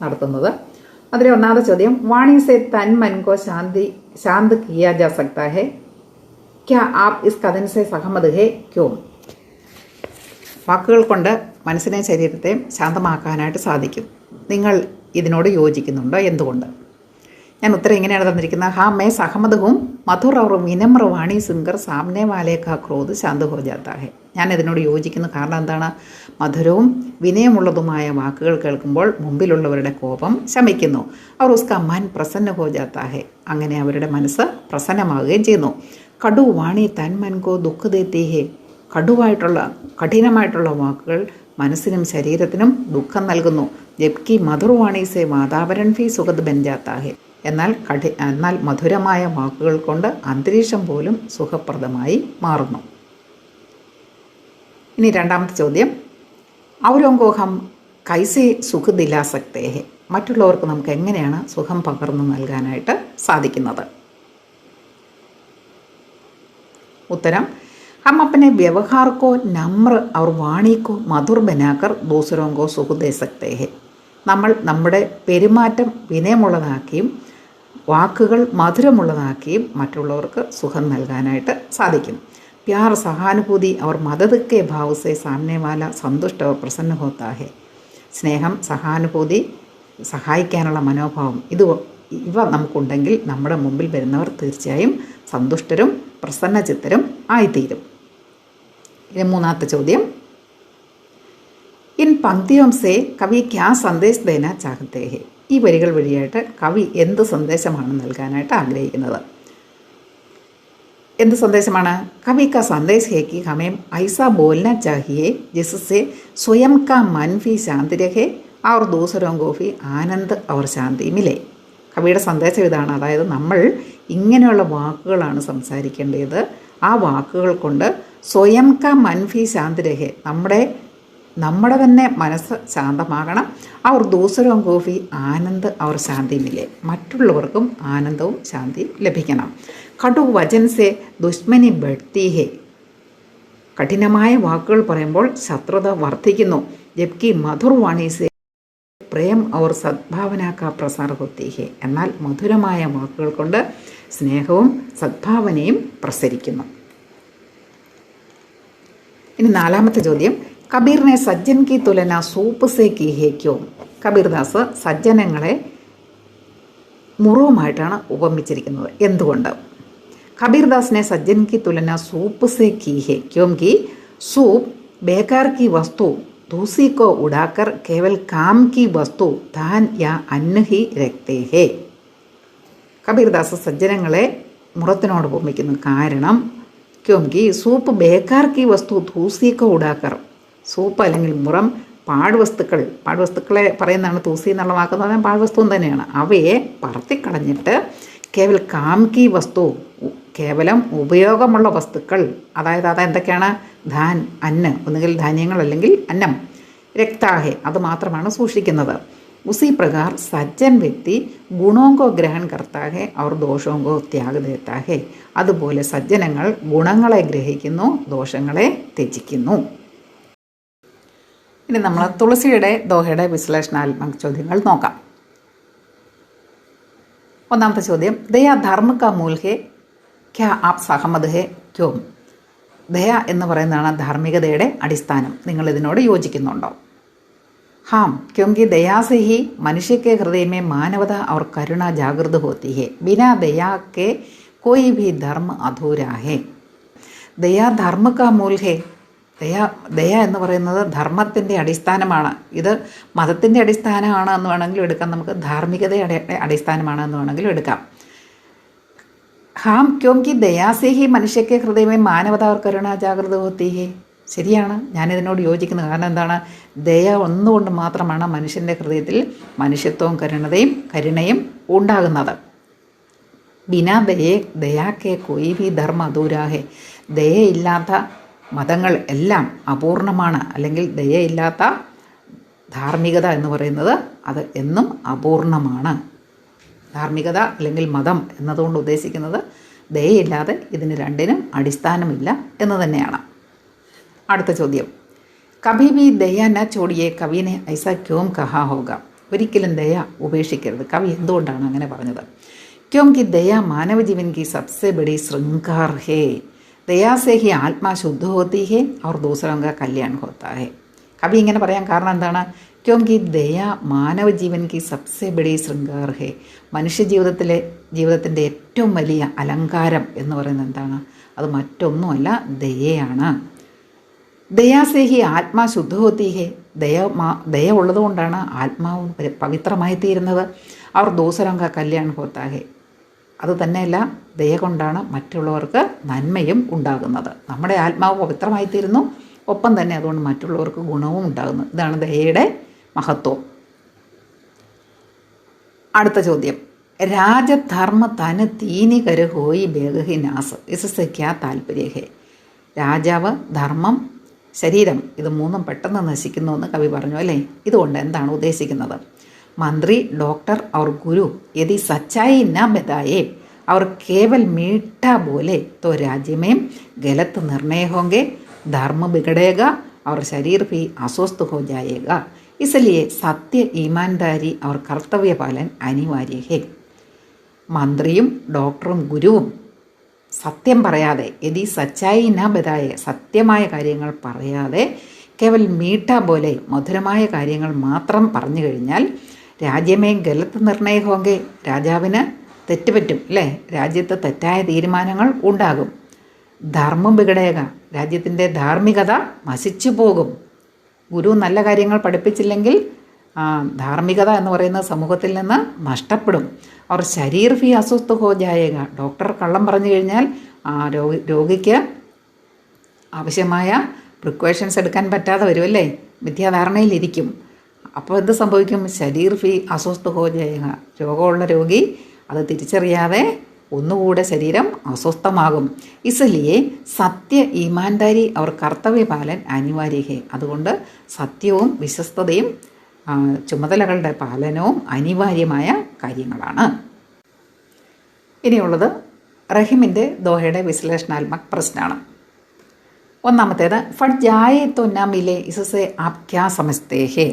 നടത്തുന്നത്. അതിലെ ഒന്നാമത്തെ ചോദ്യം: വാണി സെ തൻ മൻ കോ ശാന്ത് കിയാ ജാ സക്താ ഹെ? ക്യാ ആപ് ഇസ് കഥൻ സെ സഹമത് ഹെ? ക്യോം? വാക്കുകൾ കൊണ്ട് മനസ്സിനെയും ശരീരത്തെയും ശാന്തമാക്കാനായിട്ട് സാധിക്കും. നിങ്ങൾ ഇതിനോട് യോജിക്കുന്നുണ്ടോ? എന്തുകൊണ്ട്? ഞാൻ ഉത്തരം ഇങ്ങനെയാണ് തന്നിരിക്കുന്നത്: ഹാ മേ സഹമത് ഹും മധുർ और विनम्र वाणी सुनकर सामने वाले का क्रोध शांत हो जाता है. ഞാൻ ഇതിനോട് യോജിക്കുന്നു. കാരണം എന്താണ്? മധുരവും വിനയമുള്ളതുമായ വാക്കുകൾ കേൾക്കുമ്പോൾ മുമ്പിലുള്ളവരുടെ കോപം ശമിക്കുന്നു. അവർ ഉസ്കാ മൻ പ്രസന്ന ഹോ ജാത്താ ഹെ. അങ്ങനെ അവരുടെ മനസ്സ് പ്രസന്നമാവുകയും ചെയ്യുന്നു. കടു വാണി തൻ മൻ കോ ദുഃഖ ദേത്തി ഹെ. കഠിനമായിട്ടുള്ള വാക്കുകൾ മനസ്സിനും ശരീരത്തിനും ദുഃഖം നൽകുന്നു. ജബ്കി മധുർവാണി സെ വാതാവരൺ ഭി സുഖദ് ബൻ ജാത്താ ഹെ. എന്നാൽ മധുരമായ വാക്കുകൾ കൊണ്ട് അന്തരീക്ഷം പോലും സുഖപ്രദമായി മാറുന്നു. ഇനി രണ്ടാമത്തെ ചോദ്യം: ഔരോങ്കോ ഹം കൈസെ സുഖ് ദിലാ സക്തേ ഹെ? മറ്റുള്ളവർക്ക് നമുക്ക് എങ്ങനെയാണ് സുഖം പകർന്നു നൽകാനായിട്ട് സാധിക്കുന്നത്? ഉത്തരം: हम अपने व्यवहार को नम्र और वाणी को मधुर बनाकर दूसरों को सुख दे सकते हैं. നമ്മൾ നമ്മുടെ പെരുമാറ്റം വിനയമുള്ളതാക്കിയും വാക്കുകൾ മധുരമുള്ളതാക്കിയും മറ്റുള്ളവർക്ക് സുഖം നൽകാനായിട്ട് സാധിക്കും. प्यार സഹാനുഭൂതി और मदद के भाव से सामने वाला संतुष्ट और प्रसन्न होता है. സ്നേഹം, സഹാനുഭൂതി, സഹായിക്കാനുള്ള മനോഭാവം ഇവ നമുക്കുണ്ടെങ്കിൽ നമ്മുടെ മുമ്പിൽ വരുന്നവർ തീർച്ചയായും സന്തുഷ്ടരും പ്രസന്നചിത്തരും ആയിത്തീരും. ഇനി മൂന്നാമത്തെ ചോദ്യം: ഇൻ പങ്ക്തിയോം സെ കവി ക്യാ സന്ദേശ് ദേന ചാഹത്തെ ഹെ? ഈ വരികൾ വഴിയായിട്ട് കവി എന്ത് സന്ദേശമാണ് നൽകാനായിട്ട് ആഗ്രഹിക്കുന്നത്? എന്ത് സന്ദേശമാണ്? കവി കാ സന്ദേശ് ഹെ കി ഹമേം ഐസാ ബോൽന ചാഹിയെ ജിസ്സെ സ്വയം കാ മൻ ഭി ശാന്തി രഹെ और दूसरों को भी ആനന്ദ് और ശാന്തി മിലേ. കവിയുടെ സന്ദേശം ഇതാണ്. അതായത് നമ്മൾ ഇങ്ങനെയുള്ള വാക്കുകളാണ് സംസാരിക്കേണ്ടത്. ആ വാക്കുകൾ കൊണ്ട് സ്വയം കാ മൻഫി ശാന്തി രഹെ, നമ്മുടെ തന്നെ മനസ്സ് ശാന്തമാകണം. അവർ ദൂസരോം കോഫി ആനന്ദ് അവർ ശാന്തി മിലേ, മറ്റുള്ളവർക്കും ആനന്ദവും ശാന്തി ലഭിക്കണം. കടു വചൻ സെ ദുഷ്മനി ബഡ്തി ഹെ, കഠിനമായ വാക്കുകൾ പറയുമ്പോൾ ശത്രുത വർദ്ധിക്കുന്നു. ജബ്കി മധുർവാണി സെ പ്രേം और സദ്ഭാവന കാ പ്രസാർ ഹോത്തി ഹെ, എന്നാൽ മധുരമായ വാക്കുകൾ കൊണ്ട് സ്നേഹവും സദ്ഭാവനയും പ്രസരിക്കുന്നു. ഇനി നാലാമത്തെ ചോദ്യം: കബീറിനെ സജ്ജൻ കി തുലന സൂപ്പ് സേ കി ഹെ ക്യോ? കബീർദാസ് സജ്ജനങ്ങളെ മുറവുമായിട്ടാണ് ഉപമിച്ചിരിക്കുന്നത്. എന്തുകൊണ്ട്? കബീർദാസിനെ സജ്ജൻ കി തുലന സൂപ്പ് സേ കി ഹെ ക്യോംകി സൂപ്പ് ബേकार की वस्तु दूसरी को उड़ाकर केवल काम की वस्तु धान या अन्न ही रखते हैं. കബീർദാസ് സജ്ജനങ്ങളെ മുറത്തിനോട് ഉപമിക്കുന്നു. കാരണം ക്യോംകി സൂപ്പ് ബേക്കാർ കി വസ്തു തൂസി കോ ഉടാക്കർ, സൂപ്പ് അല്ലെങ്കിൽ മുറം പാഴ്വസ്തുക്കളെ പറയുന്നതാണ്. തൂസി എന്നുള്ള വാക്കെന്ന് പറഞ്ഞാൽ പാഴ്വസ്തു തന്നെയാണ്. അവയെ പറത്തിക്കളഞ്ഞിട്ട് കേവൽ കാം കി വസ്തു, കേവലം ഉപയോഗമുള്ള വസ്തുക്കൾ, അതായത് അതെന്തൊക്കെയാണ്? ധാൻ, അന്ന്, ഒന്നുകിൽ ധാന്യങ്ങൾ അല്ലെങ്കിൽ അന്നം, രക്താ ഹെ, അത് മാത്രമാണ് സൂക്ഷിക്കുന്നത്. ഉസി പ്രകാർ സജ്ജൻ വ്യക്തി ഗുണോങ്കോ ഗ്രഹൺ കർത്താ ഹെ और ദോഷോങ്കോ ത്യാഗ് ദേത്താ ഹെ. അതുപോലെ സജ്ജനങ്ങൾ ഗുണങ്ങളെ ഗ്രഹിക്കുന്നു, ദോഷങ്ങളെ ത്യജിക്കുന്നു. ഇനി നമ്മൾ തുളസിയുടെ ദോഹയുടെ വിശ്ലേഷണാത്മക ചോദ്യങ്ങൾ നോക്കാം. ഒന്നാമത്തെ ചോദ്യം, ദയാ ധർമ്മ കാ മൂൽ ഹെ, ക്യാ ആപ് സഹമത് ഹെ, ക്യോം? ദയ എന്ന് പറയുന്നതാണ് ധാർമ്മികതയുടെ അടിസ്ഥാനം. നിങ്ങൾ ഇതിനോട് യോജിക്കുന്നുണ്ടോ? हाँ, क्योंकि दया से ही मनुष्य के हृदय में मानवता और करुणा जागृत होती है. बिना दया के कोई भी धर्म अधूरा है. दया धर्म का मूल है. ദയ എന്ന് പറയുന്നത് ധർമ്മത്തിൻ്റെ അടിസ്ഥാനമാണ്. ഇത് മതത്തിൻ്റെ അടിസ്ഥാനമാണ് എന്ന് വേണമെങ്കിലും എടുക്കാം, നമുക്ക് ധാർമ്മികതയുടെ അടിസ്ഥാനമാണ് എന്ന് വേണമെങ്കിലും എടുക്കാം. ഹാം ക്യോങ്കി ദയാസേഹി മനുഷ്യക്ക് ഹൃദയമേ മാനവത और കരുണ ജാഗ്രത होती है. ശരിയാണ്, ഞാനിതിനോട് യോജിക്കുന്നത്. കാരണം എന്താണ്? ദയ ഒന്നുകൊണ്ട് മാത്രമാണ് മനുഷ്യൻ്റെ ഹൃദയത്തിൽ മനുഷ്യത്വവും കരുണയും ഉണ്ടാകുന്നത്. ബിനാ ദയാക്കെ കൊയ് ഭി ധർമ്മ അധൂരാഹെ. ദയയില്ലാത്ത മതങ്ങൾ എല്ലാം അപൂർണമാണ്. അല്ലെങ്കിൽ ദയയില്ലാത്ത ധാർമ്മികത എന്ന് പറയുന്നത് അത് എന്നും അപൂർണമാണ്. ധാർമ്മികത അല്ലെങ്കിൽ മതം എന്നതുകൊണ്ട് ഉദ്ദേശിക്കുന്നത് ദയയില്ലാതെ ഇതിന് രണ്ടിനും അടിസ്ഥാനമില്ല എന്ന് തന്നെയാണ്. അടുത്ത ചോദ്യം, കഭി ഭി ദയ ന ചോടിയെ കവിനെ ഐസ ക്യോം കഹാ ഹോഗ? ഒരിക്കലും ദയ ഉപേക്ഷിക്കരുത്. കവി എന്തുകൊണ്ടാണ് അങ്ങനെ പറഞ്ഞത്? ക്യോംകി ദയ മാനവ ജീവൻ കി സബ്സെ ബഡി ശൃംഗാർ ഹേ. ദയാ സേ ഹി ആത്മാ ശുദ്ധ ഹോത്തി ഹേ और दूसरों का कल्याण होता है. കവി ഇങ്ങനെ പറയാൻ കാരണം എന്താണ്? ക്യോംകി ദയ മാനവ ജീവൻ കി സബ്സെ ബഡി ശൃംഗാർ ഹേ. മനുഷ്യ ജീവിതത്തിൻ്റെ ഏറ്റവും വലിയ അലങ്കാരം എന്ന് പറയുന്നത് എന്താണ്? അത് മറ്റൊന്നുമല്ല, ദയയാണ്. ദയാസേ ഹി ആത്മാ ശുദ്ധ ഹോത്തി ഹേ. ദയ ഉള്ളതുകൊണ്ടാണ് ആത്മാവ് പവിത്രമായി തീരുന്നത്. അവർ ദൂസരംഗ കല്യാൺ ഹോത്താ ഹേ. അത് തന്നെയല്ല, ദയ കൊണ്ടാണ് മറ്റുള്ളവർക്ക് നന്മയും ഉണ്ടാകുന്നത്. നമ്മുടെ ആത്മാവ് പവിത്രമായി തീരുന്നു, ഒപ്പം തന്നെ അതുകൊണ്ട് മറ്റുള്ളവർക്ക് ഗുണവും ഉണ്ടാകുന്നു. ഇതാണ് ദയയുടെ മഹത്വം. അടുത്ത ചോദ്യം, രാജധർമ്മ തന് തീനി കര് ഹോയി ബേഗഹി നാസ് ഇസസെ ക്യാ താല്പര്യ ഹേ? രാജാവ്, ധർമ്മം, ശരീരം, ഇത് മൂന്നും പെട്ടെന്ന് നശിക്കുന്നു എന്ന് കവി പറഞ്ഞു അല്ലേ? ഇതുകൊണ്ട് എന്താണ് ഉദ്ദേശിക്കുന്നത്? मंत्री, डॉक्टर और गुरु यदि सच्चाई न बताए और केवल मीठा बोले तो राज्य में गलत निर्णय होंगे, धर्म बिगड़ेगा और शरीर भी अस्वस्थ हो जाएगा. इसलिए सत्य, ईमानदारी और कर्तव्य पालन अनिवार्य है. മന്ത്രിയും ഡോക്ടറും ഗുരുവും സത്യം പറയാതെ, യദി സച്ചായി ന ബതായെ, സത്യമായ കാര്യങ്ങൾ പറയാതെ, കേവൽ മീഠ പോലെ മധുരമായ കാര്യങ്ങൾ മാത്രം പറഞ്ഞു കഴിഞ്ഞാൽ രാജ്യമേ ഗലത്ത് നിർണയ ഹോങ്കെ, രാജാവിന് തെറ്റുപറ്റും അല്ലേ? രാജ്യത്ത് തെറ്റായ തീരുമാനങ്ങൾ ഉണ്ടാകും. ധർമ്മം ബിഗടേക, രാജ്യത്തിൻ്റെ ധാർമ്മികത നശിച്ചു പോകും. ഗുരു നല്ല കാര്യങ്ങൾ പഠിപ്പിച്ചില്ലെങ്കിൽ ധാർമ്മികത എന്ന് പറയുന്ന സമൂഹത്തിൽ നിന്ന് നഷ്ടപ്പെടും. അവർ ശരീർ ഭി അസ്വസ്ഥ ഹോ ജായേക, ഡോക്ടർ കള്ളം പറഞ്ഞു കഴിഞ്ഞാൽ രോഗിക്ക് ആവശ്യമായ പ്രിക്കോഷൻസ് എടുക്കാൻ പറ്റാതെ വരും അല്ലേ? മിഥ്യാധാരണയിലിരിക്കും. അപ്പോൾ എന്ത് സംഭവിക്കും? ശരീർ ഭി അസ്വസ്ഥ ഹോ ജായേക, രോഗമുള്ള രോഗി അത് തിരിച്ചറിയാതെ ഒന്നുകൂടെ ശരീരം അസ്വസ്ഥമാകും. ഇസ്ലിയെ സത്യ, ഈമാൻദാരി അവർ കർത്തവ്യ പാലൻ അനിവാര്യ ഹേ. അതുകൊണ്ട് സത്യവും വിശ്വസ്തതയും ചുമതലകളുടെ പാലനവും അനിവാര്യമായ കാര്യങ്ങളാണ്. ഇനിയുള്ളത് റഹീമിൻ്റെ ദോഹയുടെ വിശ്ലേഷണാത്മക പ്രശ്നമാണ്. ഒന്നാമത്തേത്, ഫട്ട് ജായേ തോ ന മിലേ ഇസസെ ആപ് ക്യാ സമസ്തേ ഹേ?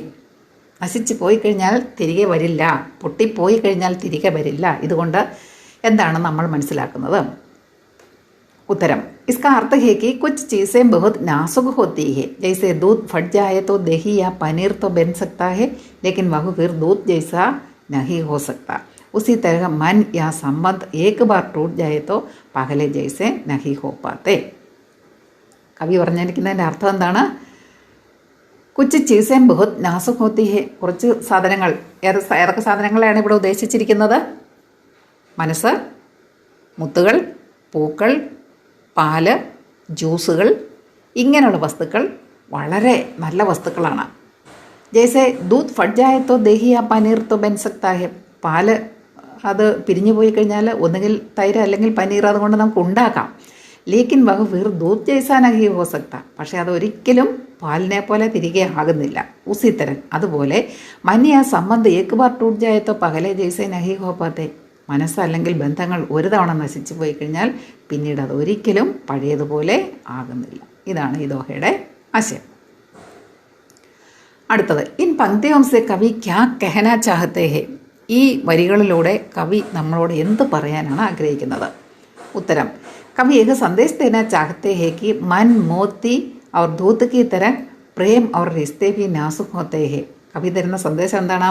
നശിച്ചു പോയി കഴിഞ്ഞാൽ തിരികെ വരില്ല, പൊട്ടിപ്പോയി കഴിഞ്ഞാൽ തിരികെ വരില്ല. ഇതുകൊണ്ട് എന്താണ് നമ്മൾ മനസ്സിലാക്കുന്നത്? उत्तरम, इसका अर्थ है कि कुछ चीज़ें बहुत नाजुक होती है. जैसे दूध फट जाए तो दही या पनीर तो बन सकता है, लेकिन वह फिर दूध जैसा नहीं हो सकता. उसी तरह मन या संबंध एक बार टूट जाए तो पहले जैसे नहीं हो पाते. കവി പറഞ്ഞിരിക്കുന്നതിൻ്റെ അർത്ഥം എന്താണ്? കുച്ച് ചീസേം ബഹുത് നാസുക് ഹോത്തി ഹെ. കുറച്ച് സാധനങ്ങൾ, ഏതൊക്കെ സാധനങ്ങളാണ് ഇവിടെ ഉദ്ദേശിച്ചിരിക്കുന്നത്? മനസ്സ്, മുത്തുകൾ, പൂക്കൾ, പാല്, ജ്യൂസുകൾ, ഇങ്ങനെയുള്ള വസ്തുക്കൾ വളരെ നല്ല വസ്തുക്കളാണ്. ജैसे दूध फट जाए तो दही या पनीर तो बन सकता है. പാല് അത് പിരിഞ്ഞു പോയി കഴിഞ്ഞാൽ ഒന്നുകിൽ തൈര് അല്ലെങ്കിൽ പനീർ അതുകൊണ്ട് നമുക്ക് ഉണ്ടാക്കാം. ലേക്കിൻ വഹ് ഫിർ ദൂത് ജൈസാ നഹി ഹോ സക്ത. പക്ഷേ അതൊരിക്കലും പാലിനെ പോലെ തിരികെ ആകുന്നില്ല. ഉസിത്തരൻ അതുപോലെ മന്യ സംബന്ധ് ഏക് ബാർ ടൂട്ട് ജായത്തോ പകലെ ജൈസെ നഹി ഹോ പാത്തെ. മനസ്സ് അല്ലെങ്കിൽ ബന്ധങ്ങൾ ഒരു തവണ നശിച്ചു പോയി കഴിഞ്ഞാൽ പിന്നീട് അത് ഒരിക്കലും പഴയതുപോലെ ആകുന്നില്ല. ഇതാണ് ഈ ദോഹയുടെ ആശയം. അടുത്തത്, ഇൻ പങ്ക്തിയോം സെ കവി ക്യാ കഹന ചാഹത്തെ ഹെ. ഈ വരികളിലൂടെ കവി നമ്മളോട് എന്ത് പറയാനാണ് ആഗ്രഹിക്കുന്നത്? ഉത്തരം, കവി ഏക സന്ദേശ് ദേന ചാഹത്തെ ഹെ കി മൻ മോത്തി और दूध की तरह പ്രേം और റിശ്തേ ഭി നാസുക് ഹോത്തേ ഹെ. കവി തരുന്ന സന്ദേശം എന്താണ്?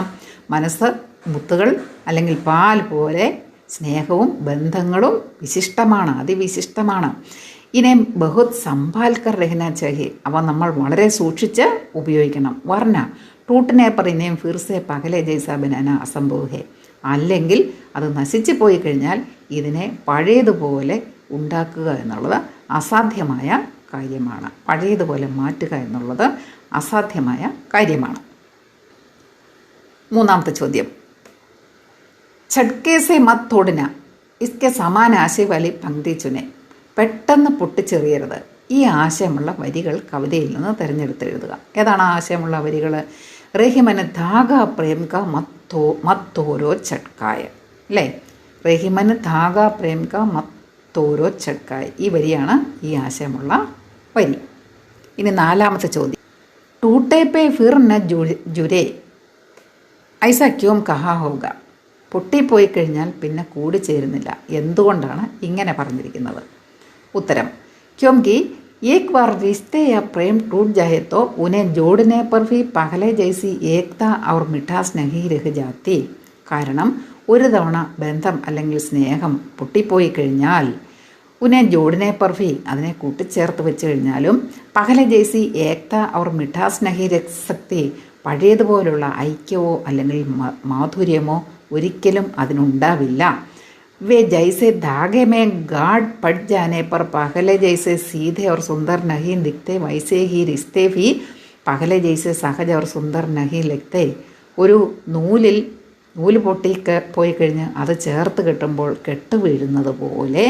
മനസ്സ് മുത്തുകൾ അല്ലെങ്കിൽ പാൽ പോലെ സ്നേഹവും ബന്ധങ്ങളും വിശിഷ്ടമാണ്, അതിവിശിഷ്ടമാണ്. ഇനെ ബഹുത് സംഭാൽക്കർ രഹന ചാഹിയെ. അവ നമ്മൾ വളരെ സൂക്ഷിച്ച് ഉപയോഗിക്കണം. വർണ്ണ ടൂട്ടിനെ पर ഇനേം ഫിർസെ പകലെ ജൈസ ബനാന അസംഭവ് ഹെ. അല്ലെങ്കിൽ അത് നശിച്ചു പോയി കഴിഞ്ഞാൽ ഇതിനെ പഴയതുപോലെ ഉണ്ടാക്കുക എന്നുള്ളത് അസാധ്യമായ കാര്യമാണ്. പഴയതുപോലെ മാറ്റുക എന്നുള്ളത് അസാധ്യമായ കാര്യമാണ്. മൂന്നാമത്തെ ചോദ്യം, ഛട്കേസെ മത് തോടിന ഇസ്കെ സമാന ആശയ വാലി പങ്ക്തി ചുനെ. പെട്ടെന്ന് പൊട്ടിച്ചെറിയരുത്. ഈ ആശയമുള്ള വരികൾ കവിതയിൽ നിന്ന് തിരഞ്ഞെടുത്ത് എഴുതുക. ഏതാണ് ആശയമുള്ള വരികൾ? റഹിമന് ധാഗ പ്രേം കാ മത്തോരോ ഛട്കായ. അല്ലേ? റഹിമന് ധാഗ പ്രേം കാ മത്തോരോ ഛട്കായ. ഈ വരിയാണ് ഈ ആശയമുള്ള വരി. ഇനി നാലാമത്തെ ചോദ്യം, ടൂട്ടേ പേ ഫിർ ന ജുരേ ഐസ ക്യോം കഹാ ഹോഗ. പൊട്ടിപ്പോയി കഴിഞ്ഞാൽ പിന്നെ കൂടിച്ചേരുന്നില്ല. എന്തുകൊണ്ടാണ് ഇങ്ങനെ പറഞ്ഞിരിക്കുന്നത്? ഉത്തരം, ക്യോംകി एक बार रिश्ते या प्रेम टूट जाए तो उन्हें जोड़ने पर भी पहले जैसी एकता और मिठास नहीं रह जाती. കാരണം ഒരു തവണ ബന്ധം അല്ലെങ്കിൽ സ്നേഹം പൊട്ടിപ്പോയി കഴിഞ്ഞാൽ ഉന്നെ ജോഡിനെ पर भी അതിനെ കൂട്ടിച്ചേർത്ത് വെച്ച് കഴിഞ്ഞാലും പഹലെ ജൈസി ഏക്ത और മിഠാസ് നഹി രഖ് സക്തി. പഴയതുപോലുള്ള ഐക്യമോ അല്ലെങ്കിൽ മാധുര്യമോ ഒരിക്കലും അതിനുണ്ടാവില്ല. वे जैसे धागे में गाढ़ पड़ जाने पर पहले जैसे सीधे और सुंदर नहीं दिखते वैसे ही रिश्ते भी पहले जैसे सहज और सुंदर नहीं लगते. ഒരു നൂല് പോയി കഴിഞ്ഞ് അത് ചേർത്ത് കെട്ടുമ്പോൾ കെട്ട് വീഴുന്നത് പോലെ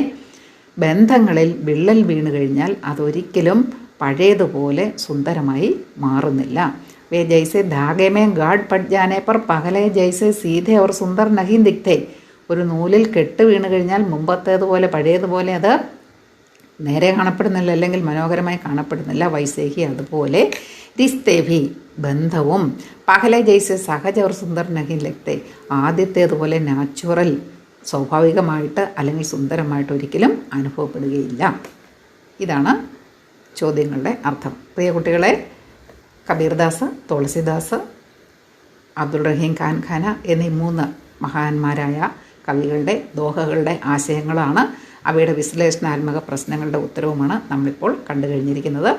ബന്ധങ്ങളിൽ വിള്ളൽ വീണ് കഴിഞ്ഞാൽ അതൊരിക്കലും പഴയതുപോലെ സുന്ദരമായി മാറുന്നില്ല. വേ ജൈസെ ധാഗെ മേ ഗാഡ് പട് ജാനെ പർ പഹലെ ജൈസെ സീധെ और സുന്ദർ നഹി ദിഖ്തേ. ഒരു നൂലിൽ കെട്ട് വീണ് കഴിഞ്ഞാൽ മുമ്പത്തേതുപോലെ പഴയതുപോലെ അത് നേരെ കാണപ്പെടുന്നില്ല, അല്ലെങ്കിൽ മനോഹരമായി കാണപ്പെടുന്നില്ല. വൈസേഹി അതുപോലെ റിസ്തേഭി ബന്ധവും പഹലെ ജൈസെ സഹജ और സുന്ദർ നഹി ലഗ്തേ. ആദ്യത്തേതുപോലെ നാച്ചുറൽ സ്വാഭാവികമായിട്ട് അല്ലെങ്കിൽ സുന്ദരമായിട്ട് ഒരിക്കലും അനുഭവപ്പെടുകയില്ല. ഇതാണ് ചോദ്യങ്ങളുടെ അർത്ഥം. പ്രിയ കുട്ടികളെ, കബീർദാസ്, തുളസിദാസ്, അബ്ദുൾ റഹീം ഖാൻ ഖാന എന്നീ 3 മഹാന്മാരായ കവികളുടെ ദോഹകളുടെ ആശയങ്ങളാണ്, അവയുടെ വിശ്ലേഷണാത്മക പ്രശ്നങ്ങളുടെ ഉത്തരവുമാണ് നമ്മളിപ്പോൾ കണ്ടു കഴിഞ്ഞിരിക്കുന്നത്.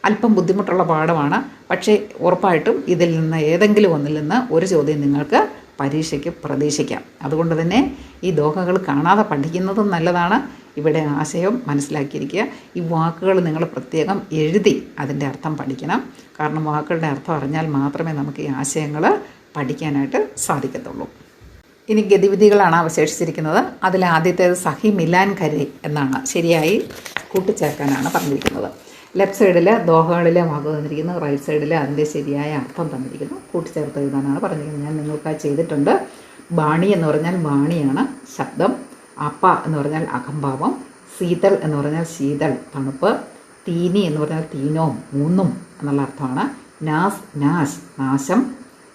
അല്പം ബുദ്ധിമുട്ടുള്ള പാഠമാണ്, പക്ഷേ ഉറപ്പായിട്ടും ഇതിൽ നിന്ന് ഏതെങ്കിലും ഒന്നിൽ നിന്ന് ഒരു ചോദ്യം നിങ്ങൾക്ക് പരീക്ഷയ്ക്ക് പ്രതീക്ഷിക്കാം. അതുകൊണ്ട് തന്നെ ഈ ദോഹകൾ കാണാതെ പഠിക്കുന്നതും നല്ലതാണ്. ഇവിടെ ആശയം മനസ്സിലാക്കിയിരിക്കുക. ഈ വാക്കുകൾ നിങ്ങൾ പ്രത്യേകം എഴുതി അതിൻ്റെ അർത്ഥം പഠിക്കണം. കാരണം വാക്കുകളുടെ അർത്ഥം അറിഞ്ഞാൽ മാത്രമേ നമുക്ക് ഈ ആശയങ്ങൾ പഠിക്കാനായിട്ട് സാധിക്കത്തുള്ളൂ. ഇനി ഗതിവിധികളാണ് അവശേഷിച്ചിരിക്കുന്നത്. അതിൽ ആദ്യത്തേത് സഹി മിലാൻ കരെ എന്നാണ്. ശരിയായി കൂട്ടിച്ചേർക്കാനാണ് പറഞ്ഞിരിക്കുന്നത്. ലെഫ്റ്റ് സൈഡിൽ ദോഹകളിലെ വാക്ക് തന്നിരിക്കുന്നു, റൈറ്റ് സൈഡിൽ അതിൻ്റെ ശരിയായ അർത്ഥം തന്നിരിക്കുന്നു. കൂട്ടിച്ചേർത്ത് എഴുതാനാണ് പറഞ്ഞിരിക്കുന്നത്. ഞാൻ നിങ്ങൾക്ക് ചെയ്തിട്ടുണ്ട്. ബാണി എന്ന് പറഞ്ഞാൽ വാണിയാണ് ശബ്ദം, അപ്പ എന്ന് പറഞ്ഞാൽ അകംഭാവം, ശീതൾ എന്ന് പറഞ്ഞാൽ ശീതൾ തണുപ്പ്, തീനി എന്ന് പറഞ്ഞാൽ തീനോം മൂന്നും എന്നുള്ള അർത്ഥമാണ്. നാസ് നാശ് നാശം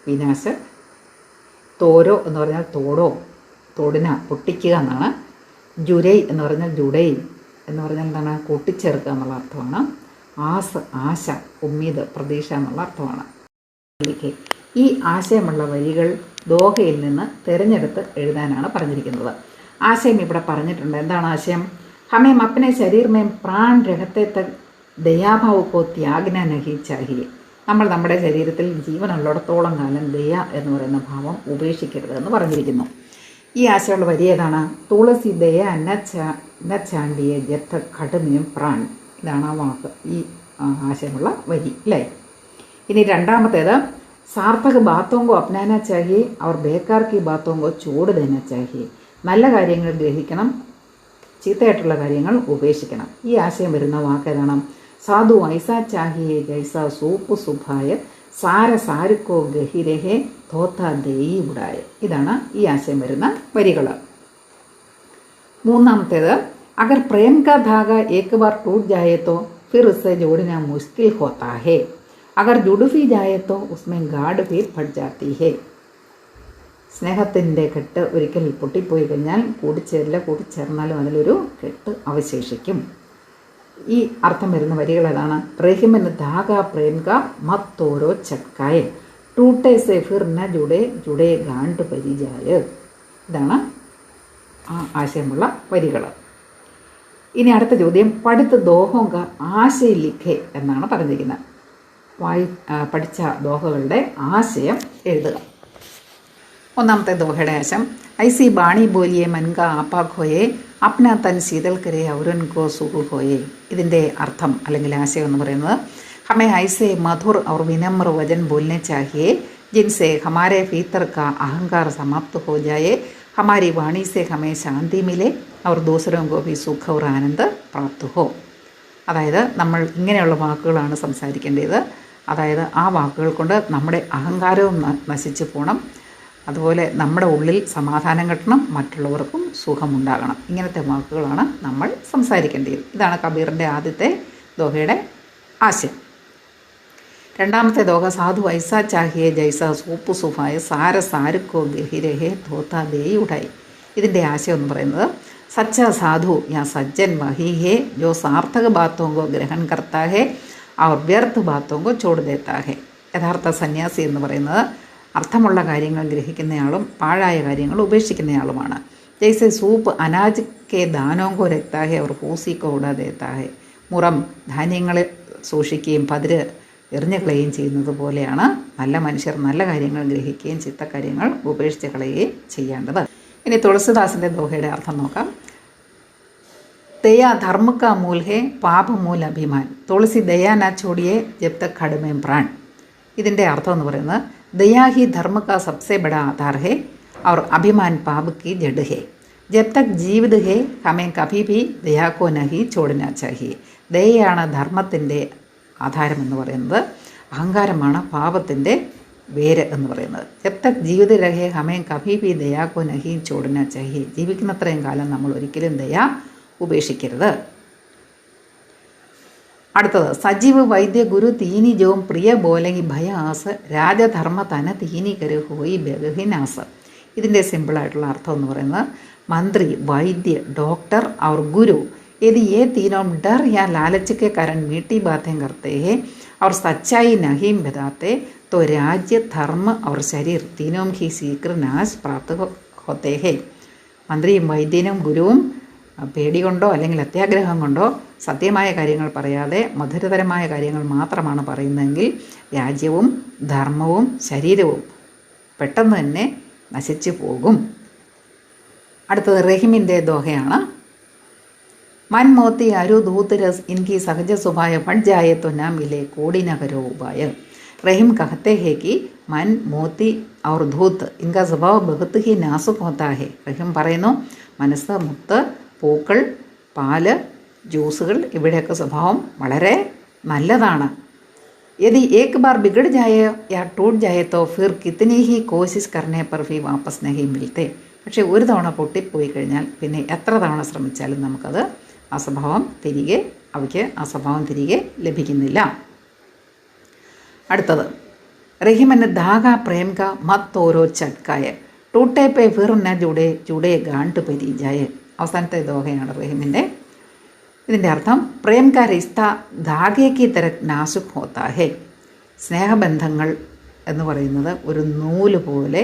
വിനാശ്, തോരോ എന്ന് പറഞ്ഞാൽ തോടോ തോടിന പൊട്ടിക്കുക എന്നാണ്. ജുരൈ എന്ന് പറഞ്ഞാൽ ജുഡൈ എന്ന് പറഞ്ഞാൽ എന്താണ്? കൂട്ടിച്ചേർക്കുക എന്നുള്ള അർത്ഥമാണ്. ആസ് ആശ, ഉമ്മീദ് പ്രതീക്ഷ എന്നുള്ള അർത്ഥമാണ്. ഈ ആശയമുള്ള വരികൾ ദോഹയിൽ നിന്ന് തിരഞ്ഞെടുത്ത് എഴുതാനാണ് പറഞ്ഞിരിക്കുന്നത്. ആശയം ഇവിടെ പറഞ്ഞിട്ടുണ്ട്. എന്താണ് ആശയം? ഹമേം അപ്നെ ശരീർ മേം പ്രാൺ രഹത്തെ തക് ദയാഭാവ് കോ ത്യാഗന നഹി ചാഹിയെ. നമ്മൾ നമ്മുടെ ശരീരത്തിൽ ജീവനുള്ളിടത്തോളം കാലം ദയ എന്ന് പറയുന്ന ഭാവം ഉപേക്ഷിക്കരുത് എന്ന് പറഞ്ഞിരിക്കുന്നു. ഈ ആശയമുള്ള വരി ഏതാണ്? തുളസി ദയ നച്ചാണ്ടിയെ ജത്ത കടുമയും പ്രാൺ. ഇതാണ് ആ വാക്ക്, ഈ ആശയമുള്ള വരി അല്ലേ. ഇനി രണ്ടാമത്തേത് സാർത്ഥക് ബാത്തോങ്കോ അപ്നാന ചാഹിയെ അവർ ബേക്കാർ കി ബാത്തോങ്കോ ചൂട് ദേന ചാഹിയെ. നല്ല കാര്യങ്ങൾ ഗ്രഹിക്കണം, ചീത്തയായിട്ടുള്ള കാര്യങ്ങൾ ഉപേക്ഷിക്കണം. ഈ ആശയം വരുന്ന വാക്ക് ഏതാണ്? സാധു ഐസാ ചാഹിയെ ജൈസ സൂപ്പ് സുഭായ സാര സാരുക്കോ ഗഹിരഹെ തോത്ത ദേയി ഉടായ. ഇതാണ് ഈ ആശയം വരുന്ന വരികൾ. മൂന്നാമത്തേത്, അഗർ പ്രേം കാ ധാഗ ഏക് ബാർ ടൂട്ട് ജായേ തോ ഫിർ ഉസ്സെ ജോഡന മുശ്കിൽ ഹോത്താ ഹേ. അഗർ ജുഡ് ഭി ജായേ തോ ഉസ്മേ ഗാഡ് ഭി ഫട്ട് ജാത്തി ഹേ. സ്നേഹത്തിൻ്റെ കെട്ട് ഒരിക്കൽ പൊട്ടിപ്പോയി കഴിഞ്ഞാൽ കൂടിച്ചേർന്നാലും അതിലൊരു കെട്ട് അവശേഷിക്കും. ഈ അർത്ഥം വരുന്ന വരികൾ ഏതാണ്? റഹിമന് ധാഗ പ്രേം കാ മത്തോരോ ചക്കായ ടൂട്ടെ സെ ഫിർ ന ജുഡേ ജുഡേ ഗാണ്ട് പരിജായ. ഇതാണ് ആ ആശയമുള്ള വരികൾ. ഇനി അടുത്ത ചോദ്യം, പഠിത്ത ദോഹോങ്ക ആശയ ലിഖെ എന്നാണ് പറഞ്ഞിരിക്കുന്നത്. പഠിച്ച ദോഹകളുടെ ആശയം എഴുതുക. ഒന്നാമത്തെ ദോഹയുടെ ആശയം, ഐസി ബാണി ബോലിയെ മൻക ആപ്പാ ഖോയെ അപ്ന തൻ ശീതൽ കരെ ഔരൻകോ സുഹു ഹോയെ. ഇതിൻ്റെ അർത്ഥം അല്ലെങ്കിൽ ആശയം എന്ന് പറയുന്നത്, ഹമേ ഐസെ മധുർ ഔർ വിനമ്ര വചൻ ബോലനെ ചാഹിയെ ജിൻസെ ഹമാരെ ഭീतर കാ അഹങ്കാർ സമാപ്ത് ഹോ ജായെ ഹമാരി വാണി സെ ഹമേ ശാന്തി മിലെ ഔർ ദൂസരോं को भी सुख और आनंद प्राप्त हो. അതായത് നമ്മൾ ഇങ്ങനെയുള്ള വാക്കുകളാണ് സംസാരിക്കേണ്ടത്. അതായത് ആ വാക്കുകൾ കൊണ്ട് നമ്മുടെ അഹങ്കാരവും നശിച്ചു പോകണം, അതുപോലെ നമ്മുടെ ഉള്ളിൽ സമാധാനം കിട്ടണം, മറ്റുള്ളവർക്കും സുഖമുണ്ടാകണം. ഇങ്ങനത്തെ വാക്കുകളാണ് നമ്മൾ സംസാരിക്കേണ്ടത്. ഇതാണ് കബീറിൻ്റെ ആദ്യത്തെ ദോഹയുടെ ആശയം. രണ്ടാമത്തെ ദോഹ, സാധു ഐസാ ചാഹിയെ ജൈസ സൂപ്പ് സുഫായ സാര സാരുക്കോ ഗഹിരഹേ ധോത്ത ദേയി ഉടായി. ഇതിൻ്റെ ആശയം എന്ന് പറയുന്നത്, സച്ച സാധു യാ സജ്ജൻ വഹി ഹേ ജോ സാർത്ഥക ബാത്തോं को ഗ്രഹൺ करता है और व्यर्थ बातों को छोड़ देता है. യഥാർത്ഥ സന്യാസി എന്ന് പറയുന്നത് അർത്ഥമുള്ള കാര്യങ്ങൾ ഗ്രഹിക്കുന്നയാളും പാഴായ കാര്യങ്ങൾ ഉപേക്ഷിക്കുന്നയാളുമാണ്. ജൈസെ സൂപ്പ് അനാജ് കെ ദാനോं को रखता है और भूसी को उड़ा देता है. മുറം ധാന്യങ്ങളെ സൂക്ഷിക്കുകയും പതിര് എറിഞ്ഞു കളയുകയും ചെയ്യുന്നത് പോലെയാണ് നല്ല മനുഷ്യർ നല്ല കാര്യങ്ങൾ ഗ്രഹിക്കുകയും ചിത്തക്കാര്യങ്ങൾ ഉപേക്ഷിച്ച് കളയുകയും ചെയ്യേണ്ടത്. ഇനി തുളസിദാസിൻ്റെ ദോഹയുടെ അർത്ഥം നോക്കാം. ദയാ ധർമ്മ കാ മൂൽ ഹേ പാപ മൂൽ അഭിമാൻ തുളസി ദയാ നാ ചോടിയെ ജബ് തക് ഖഡ്മേ പ്രാൺ. ഇതിൻ്റെ അർത്ഥം എന്ന് പറയുന്നത്, ദയാ ഹി ധർമ്മ കാ സബ്സെ ബഡാ ആധാർ ഹേ और अभिमान पाप की जड़ है. जब तक जीवित है हमें कभी भी दया को नहीं छोड़ना चाहिए. ദയയാണ് ധർമ്മത്തിൻ്റെ ആധാരമെന്ന് പറയുന്നത്, അഹങ്കാരമാണ് പാപത്തിൻ്റെ വേര് എന്ന് പറയുന്നത്. ജബ് തക് ജീവിത രഹേ ഹമേ കഭി ഭി ദയാ കോ നഹി ചോടന ചാഹിയെ. ജീവിക്കുന്നത്രയും കാലം നമ്മൾ ഒരിക്കലും ദയ ഉപേക്ഷിക്കരുത്. അടുത്തത്, സജീവ് വൈദ്യ ഗുരു തീനി ജോം പ്രിയ ബോലങ്ങി ഭയാസ് രാജധർമ്മ തന തീനി കരു ഹോയി ബഹുഹിനാസ്. ഇതിൻ്റെ സിമ്പിളായിട്ടുള്ള അർത്ഥം എന്ന് പറയുന്നത്, മന്ത്രി, വൈദ്യ, ഡോക്ടർ और गुरु यदि ये तीनों डर या लालच के कारण मीठी बातें करते हैं और सच्चाई नहीं बताते तो राज्य, धर्म और शरीर तीनों ही शीघ्र नाश प्राप्त होते हैं. മന്ത്രിയും വൈദ്യനും ഗുരുവും പേടി കൊണ്ടോ അല്ലെങ്കിൽ അത്യാഗ്രഹം കൊണ്ടോ സത്യമായ കാര്യങ്ങൾ പറയാതെ മധുരതരമായ കാര്യങ്ങൾ മാത്രമാണ് പറയുന്നതെങ്കിൽ രാജ്യവും ധർമ്മവും ശരീരവും പെട്ടെന്ന് തന്നെ നശിച്ചു പോകും. അടുത്തത് റഹീമിൻ്റെ ദോഹയാണ്. मन मोती अरु दूत रस इनकी सहज स्वभाव फट जाए तो न मिले कोड़ी न करो उपाय. रहीम कहते हैं कि मन, मोती और धूत इनका स्वभाव बहुत ही नाजुक होता है. റഹീം പറയുന്നു, മനസ്സ്, മുത്ത്, പൂക്കൾ, പാല്, ജ്യൂസുകൾ ഇവിടെയൊക്കെ സ്വഭാവം വളരെ നല്ലതാണ്. यदि एक बार बिगड़ जाए या टूट जाए तो फिर कितनी ही कोशिश करने पर भी वापस नहीं मिलते. പക്ഷേ ഒരു തവണ പൊട്ടിപ്പോയി കഴിഞ്ഞാൽ പിന്നെ എത്ര തവണ ശ്രമിച്ചാലും നമുക്കത് ആ സ്വഭാവം തിരികെ ലഭിക്കുന്നില്ല. അടുത്തത്, റഹീമന് ധാഗ പ്രേം കാ മത് ഓരോ ചട്കായ ടൂട്ടെ പേ ഫിർ ന ജുഡേ ജുഡേ ഗാണ്ട് പരിജായ. അവസാനത്തെ ദോഹയാണ് റഹീമിൻ്റെ. ഇതിൻ്റെ അർത്ഥം, പ്രേം കാ റിസ്ത ധാഗേ കി തരക് നാസുക് ഹോത്താ ഹേ. സ്നേഹബന്ധങ്ങൾ എന്ന് പറയുന്നത് ഒരു നൂല് പോലെ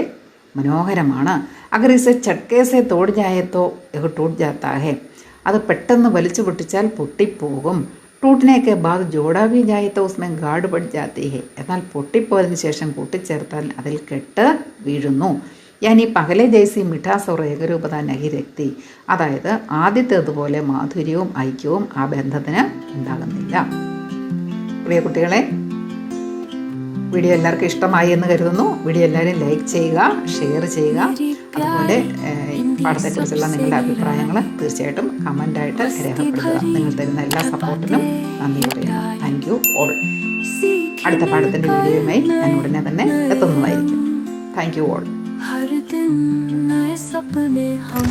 മനോഹരമാണ്. അഗർ ഇसे ചട്കേ സെ തോട് ജായേ തോ യഹ് ടൂട്ട് ജാത്താ ഹേ. അത് പെട്ടെന്ന് വലിച്ചു പൊട്ടിച്ചാൽ പൊട്ടിപ്പോകും. ടൂട്ടിനേക്ക് ബാദ് ജോഡാ ഭി ജായേ തോ ഉസ്മേ ഗാഡ് പട് ജാത്തി ഹേ. എന്നാൽ പൊട്ടിപ്പോയതിന് ശേഷം കൂട്ടിച്ചേർത്താൽ അതിൽ കെട്ട് വീഴുന്നു. യാനി പകലെ ജൈസി മിഠാസ് ഓർ ഏകരൂപത നഹി രക്തി. അതായത് ആദ്യത്തേതുപോലെ മാധുര്യവും ഐക്യവും ആ ബന്ധത്തിന് ഉണ്ടാകുന്നില്ല. പ്രിയ കുട്ടികളെ, വീഡിയോ എല്ലാവർക്കും ഇഷ്ടമായി എന്ന് കരുതുന്നു. വീഡിയോ എല്ലാവരും ലൈക്ക് ചെയ്യുക, ഷെയർ ചെയ്യുക. അതുപോലെ പാഠത്തെക്കുറിച്ചുള്ള നിങ്ങളുടെ അഭിപ്രായങ്ങൾ തീർച്ചയായിട്ടും കമൻ്റായിട്ട് രേഖപ്പെടുത്തുക. നിങ്ങൾ തരുന്ന എല്ലാ സപ്പോർട്ടിനും നന്ദി പറയുന്നു. Thank you all. അടുത്ത പാഠത്തിൻ്റെ വീഡിയോയുമായി ഞാൻ ഉടനെ തന്നെ എത്തുന്നതായിരിക്കും. Thank you all. हर दिन नए सपने हम